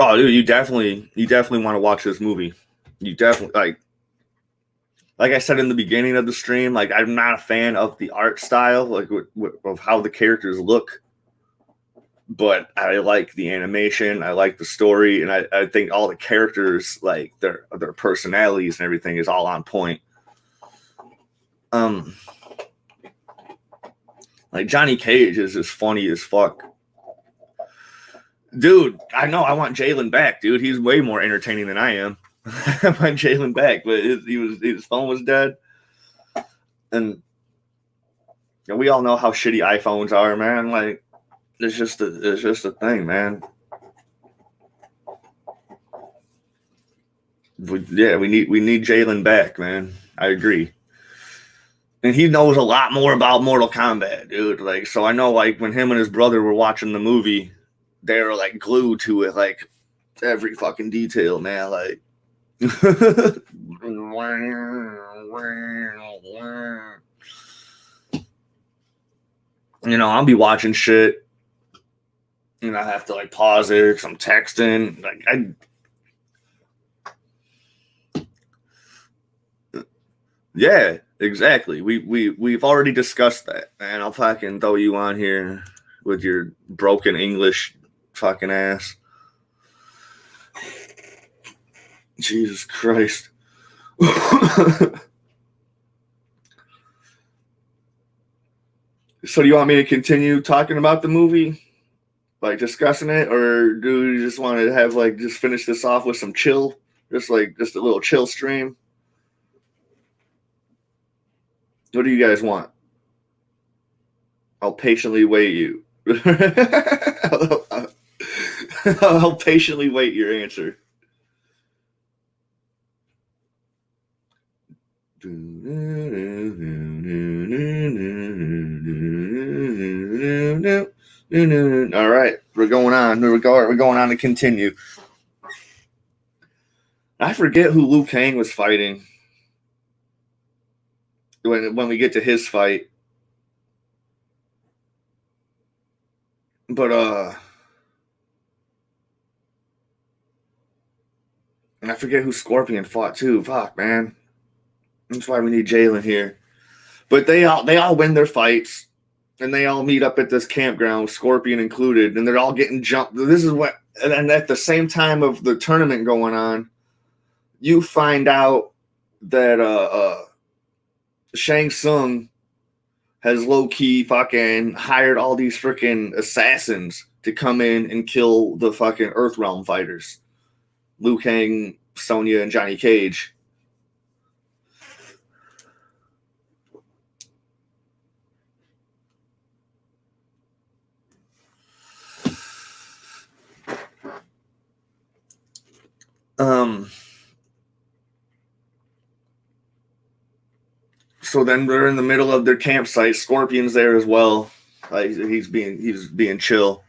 Oh, dude, you definitely want to watch this movie. You definitely like I said in the beginning of the stream, like I'm not a fan of the art style, like of how the characters look, but I like the animation, I like the story, and I think all the characters, like their personalities and everything, is all on point. Like Johnny Cage is just funny as fuck. Dude, I know I want Jalen back, dude. He's way more entertaining than I am. I want Jalen back, but his phone was dead. And we all know how shitty iPhones are, man. Like it's just a thing, man. We need Jalen back, man. I agree. And he knows a lot more about Mortal Kombat, dude. Like, so I know, like, when him and his brother were watching the movie, they were like glued to it, like every fucking detail, man. Like, you know, I'll be watching shit, and I have to like pause it because I'm texting. Like, yeah, exactly. We've already discussed that, man. I'll fucking throw you on here with your broken English fucking ass. Jesus Christ. So do you want me to continue talking about the movie? Like discussing it, or do you just want to have like just finish this off with some chill? Just a little chill stream? What do you guys want? I'll patiently wait you. I'll patiently wait your answer. All right, we're going on. We're going on to continue. I forget who Liu Kang was fighting when we get to his fight. But and I forget who Scorpion fought too. Fuck, man. That's why we need Jalen here. But they all win their fights, and they all meet up at this campground, Scorpion included, and they're all getting jumped. This is what, and at the same time of the tournament going on, you find out that Shang Tsung has low-key fucking hired all these freaking assassins to come in and kill the fucking Earthrealm fighters. Liu Kang, Sonya, and Johnny Cage. So then they're in the middle of their campsite. Scorpion's there as well. Like he's being chill.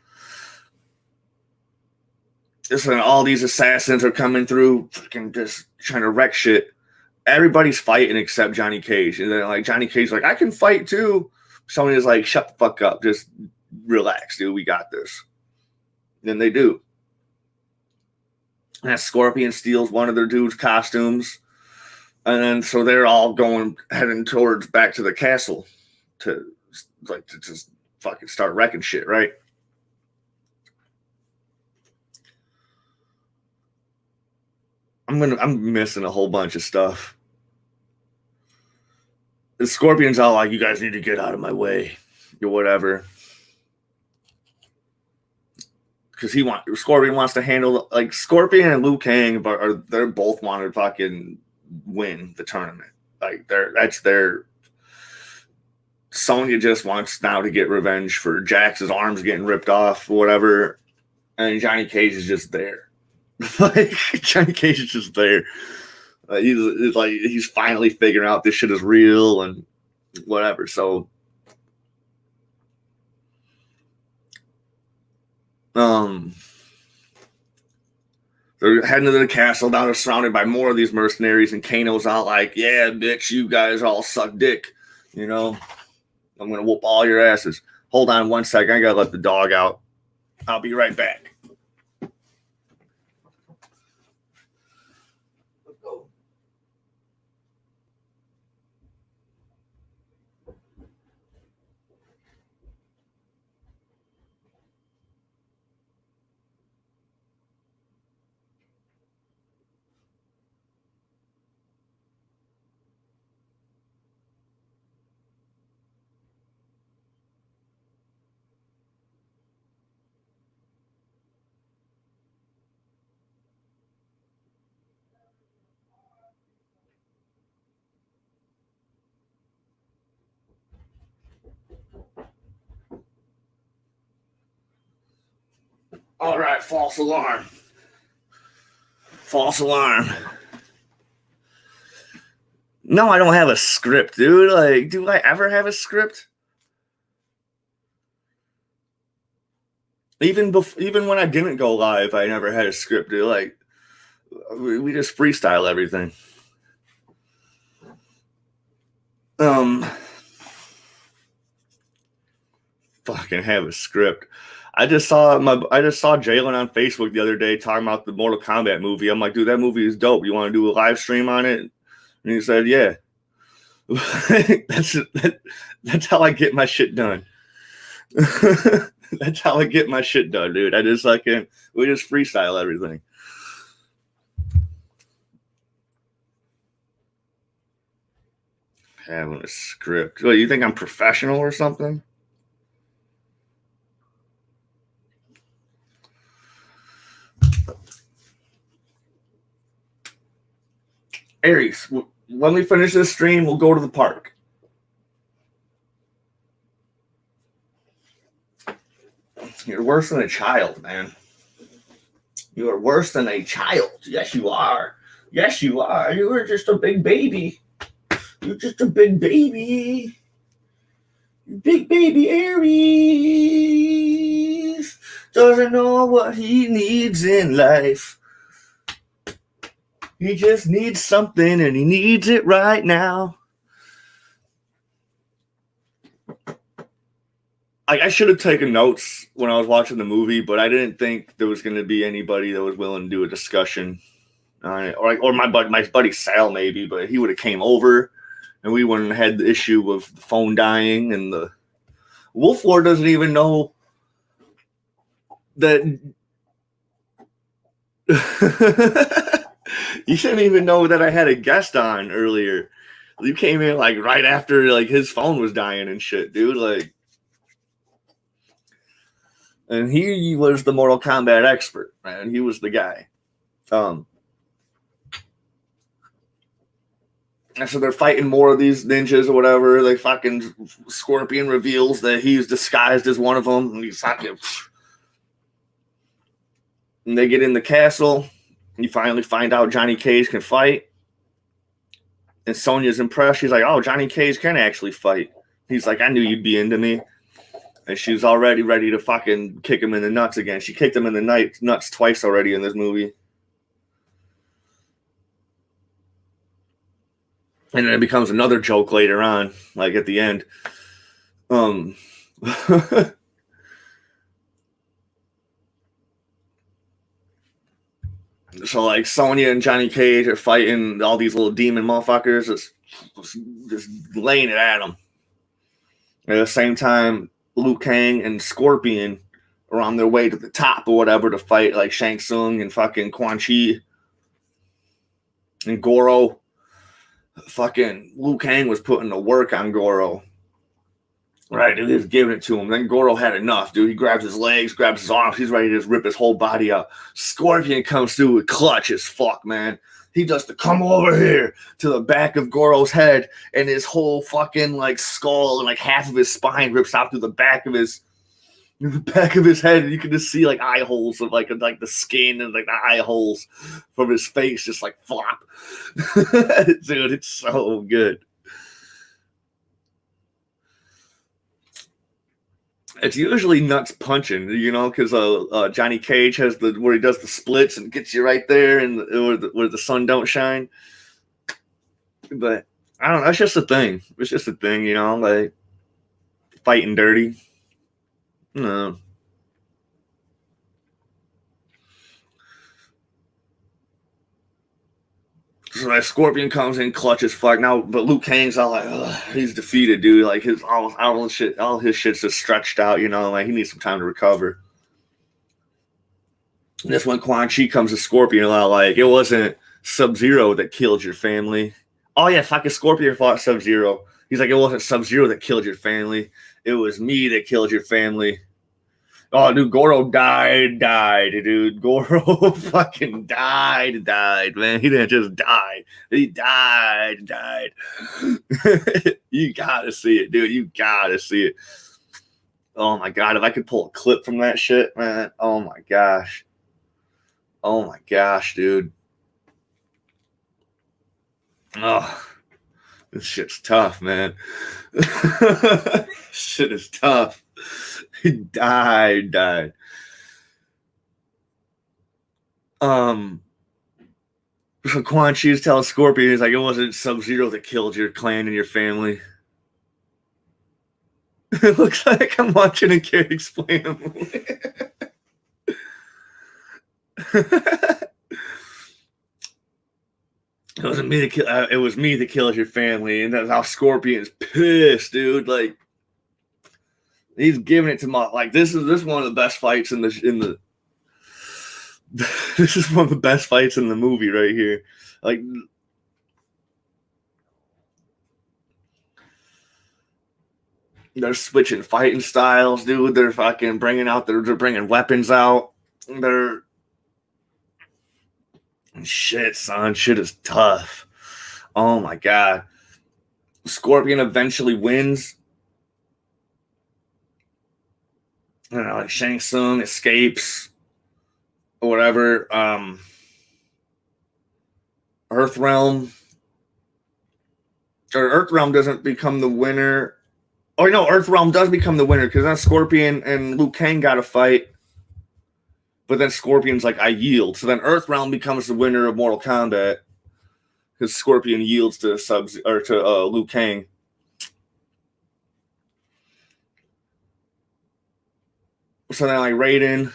Just when all these assassins are coming through, fucking just trying to wreck shit. Everybody's fighting except Johnny Cage. And then like Johnny Cage's like, I can fight too. Sonya's like, shut the fuck up. Just relax, dude. We got this. And they do. And Scorpion steals one of their dudes' costumes. And then so they're all heading towards back to the castle to just fucking start wrecking shit, right? I'm missing a whole bunch of stuff. The Scorpion's all like, you guys need to get out of my way or whatever. Because Scorpion wants to handle, like, Scorpion and Liu Kang they're both want to fucking win the tournament. Like that's their. Sonya just wants now to get revenge for Jax's arms getting ripped off, whatever, and Johnny Cage is just there. Like Johnny Cage is just there. He's finally figuring out this shit is real and whatever. So, they're heading to the castle. Now they're surrounded by more of these mercenaries, and Kano's out like, yeah, bitch, you guys all suck dick. You know, I'm going to whoop all your asses. Hold on 1 second. I got to let the dog out. I'll be right back. Let's go. All right, false alarm. False alarm. No, I don't have a script, dude. Like, do I ever have a script? Even when I didn't go live, I never had a script, dude. Like, we just freestyle everything. Fucking have a script. I just saw Jalen on Facebook the other day talking about the Mortal Kombat movie. I'm like, dude, that movie is dope. You want to do a live stream on it? And he said, yeah. That's how I get my shit done. That's how I get my shit done, dude. We just freestyle everything. Having a script. What, you think I'm professional or something? Aries, when we finish this stream, we'll go to the park. You're worse than a child, man. You are worse than a child. Yes, you are. Yes, you are. You were just a big baby. You're just a big baby. Big baby Aries doesn't know what he needs in life. He just needs something, and he needs it right now. I should have taken notes when I was watching the movie, but I didn't think there was going to be anybody that was willing to do a discussion on it. Or my buddy Sal maybe, but he would have came over, and we wouldn't have had the issue of the phone dying, and the Wolf Lord doesn't even know that. You shouldn't even know that I had a guest on earlier. You came in like right after like his phone was dying and shit, dude. Like, and he was the Mortal Kombat expert, man. He was the guy. And so they're fighting more of these ninjas or whatever. They fucking Scorpion reveals that he's disguised as one of them. And he's fucking. And they get in the castle. You finally find out Johnny Cage can fight. And Sonya's impressed. She's like, oh, Johnny Cage can actually fight. He's like, I knew you'd be into me. And she's already ready to fucking kick him in the nuts again. She kicked him in the nuts twice already in this movie. And then it becomes another joke later on, like at the end. So like Sonya and Johnny Cage are fighting all these little demon motherfuckers, just laying it at them. At the same time, Liu Kang and Scorpion are on their way to the top or whatever to fight like Shang Tsung and fucking Quan Chi and Goro. Fucking Liu Kang was putting the work on Goro. Right, dude, he was giving it to him. Then Goro had enough, dude. He grabs his legs, grabs his arms. He's ready to just rip his whole body out. Scorpion comes through with clutch as fuck, man. He does the come over here to the back of Goro's head, and his whole fucking like skull and like half of his spine rips out through the back of his head, and you can just see like eye holes of like the skin and like the eye holes from his face just like flop. Dude, it's so good. It's usually nuts punching, you know, because Johnny Cage has where he does the splits and gets you right there, and where the sun don't shine. But I don't know. It's just a thing. It's just a thing, you know, like fighting dirty. No. So that Scorpion comes in, clutch as fuck. Now, but Liu Kang's all like, ugh, he's defeated, dude. Like all his shit's just stretched out, you know. Like he needs some time to recover. And this when Quan Chi comes to Scorpion, like it wasn't Sub-Zero that killed your family. Oh yeah, fucking Scorpion fought Sub-Zero. He's like, it wasn't Sub-Zero that killed your family. It was me that killed your family. Oh, dude, Goro died, dude. Goro fucking died, man. He didn't just die. He died. You gotta see it, dude. You gotta see it. Oh my god, if I could pull a clip from that shit, man. Oh my gosh. Oh my gosh, dude. Oh, this shit's tough, man. Shit is tough. He died. So Quan Chi's telling Scorpion, he's like, it wasn't Sub-Zero that killed your clan and your family. It looks like I'm watching a kid explain a movie. It wasn't me that kill. It was me that killed your family, and that's how Scorpion's pissed, dude. Like he's giving it to my like. This is one of the best fights in the. This is one of the best fights in the movie right here. Like. They're switching fighting styles, dude. They're fucking they're bringing weapons out. They're shit, son. Shit is tough. Oh my god. Scorpion eventually wins. I don't know, like Shang Tsung escapes or whatever. Earthrealm doesn't become the winner. Oh no, Earthrealm does become the winner because then Scorpion and Liu Kang got to fight. But then Scorpion's like, I yield. So then Earthrealm becomes the winner of Mortal Kombat because Scorpion yields to Liu Kang. So then like Raiden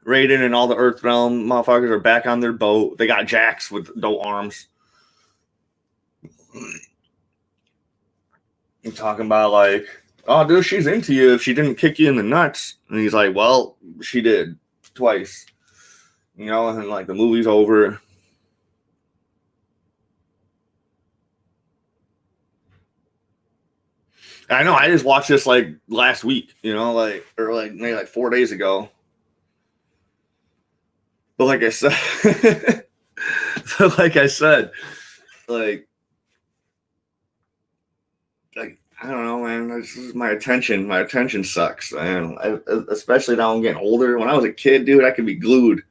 and all the Earthrealm motherfuckers are back on their boat. They got Jax with no arms. I'm talking about like, oh, dude, she's into you if she didn't kick you in the nuts. And he's like, well, she did twice. You know, and like the movie's over. I know, I just watched this like last week, you know, like, or like maybe like 4 days ago. But like I said, like I don't know, man. This is my attention. My attention sucks, man. Especially now I'm getting older. When I was a kid, dude, I could be glued.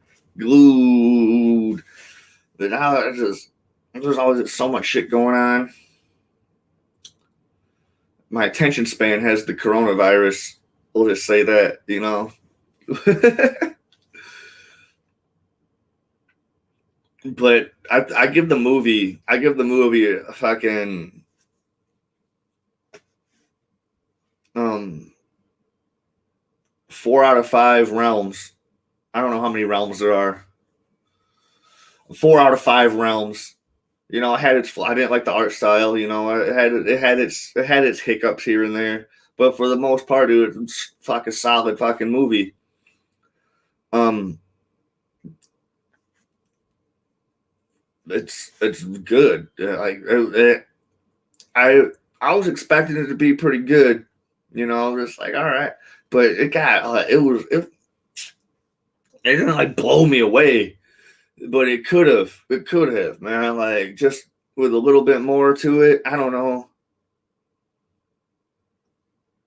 But now there's always so much shit going on. My attention span has the coronavirus. We'll just say that, you know. But I give the movie a fucking 4 out of 5 realms. I don't know how many realms there are. 4 out of 5 realms. You know, I didn't like the art style. You know, it had its hiccups here and there, but for the most part, dude, it's fucking solid fucking movie. It's good. I was expecting it to be pretty good. You know, just like all right, but it didn't like blow me away. But it could have, man. Like just with a little bit more to it. I don't know.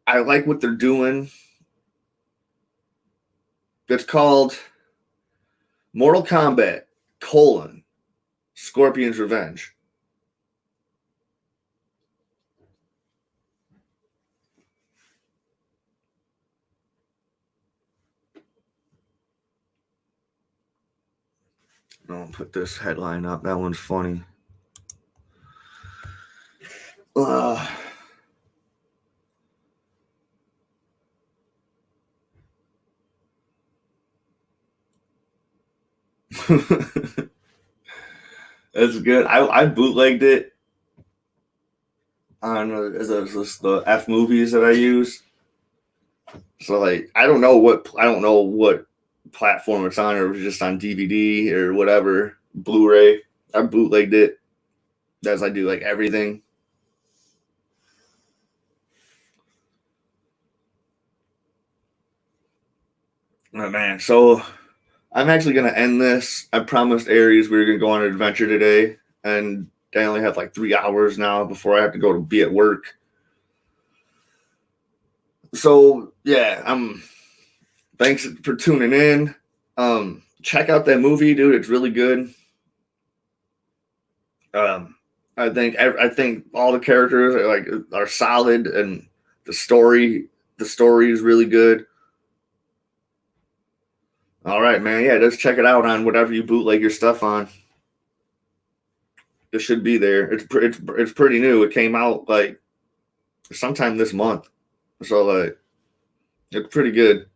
I like what they're doing. It's called Mortal Kombat: Scorpion's Revenge. I'll put this headline up. That one's funny. That's good. I bootlegged it on the F movies that I use. So like I don't know what platform it's on, or if it's just on DVD or whatever, Blu-ray. I bootlegged it as I do like everything. Oh man, so I'm actually gonna end this. I promised Aries we were gonna go on an adventure today, and I only have like 3 hours now before I have to be at work. So yeah, thanks for tuning in. Check out that movie, dude. It's really good. I think all the characters are solid, and the story is really good. All right, man. Yeah, just check it out on whatever you bootleg your stuff on. It should be there. It's pretty new. It came out like sometime this month, so like it's pretty good.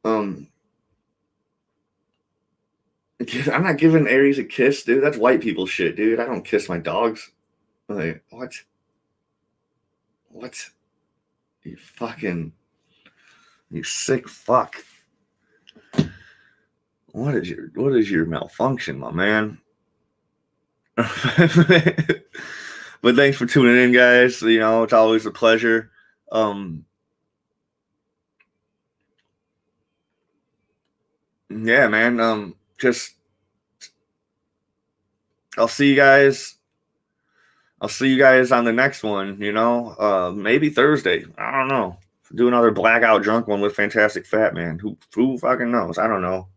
I'm not giving Aries a kiss, dude. That's white people shit, dude. I don't kiss my dogs. Like what? What? You sick fuck. What is your malfunction, my man? But thanks for tuning in, guys. You know, it's always a pleasure. Yeah, man. Just I'll see you guys on the next one, you know. Maybe Thursday. I don't know. Do another blackout drunk one with Fantastic Fat Man. Who fucking knows? I don't know.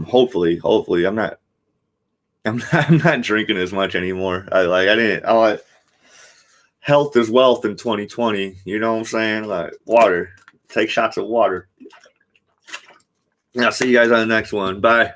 Hopefully. I'm not drinking as much anymore. Health is wealth in 2020. You know what I'm saying? Like water. Take shots of water. I'll see you guys on the next one. Bye.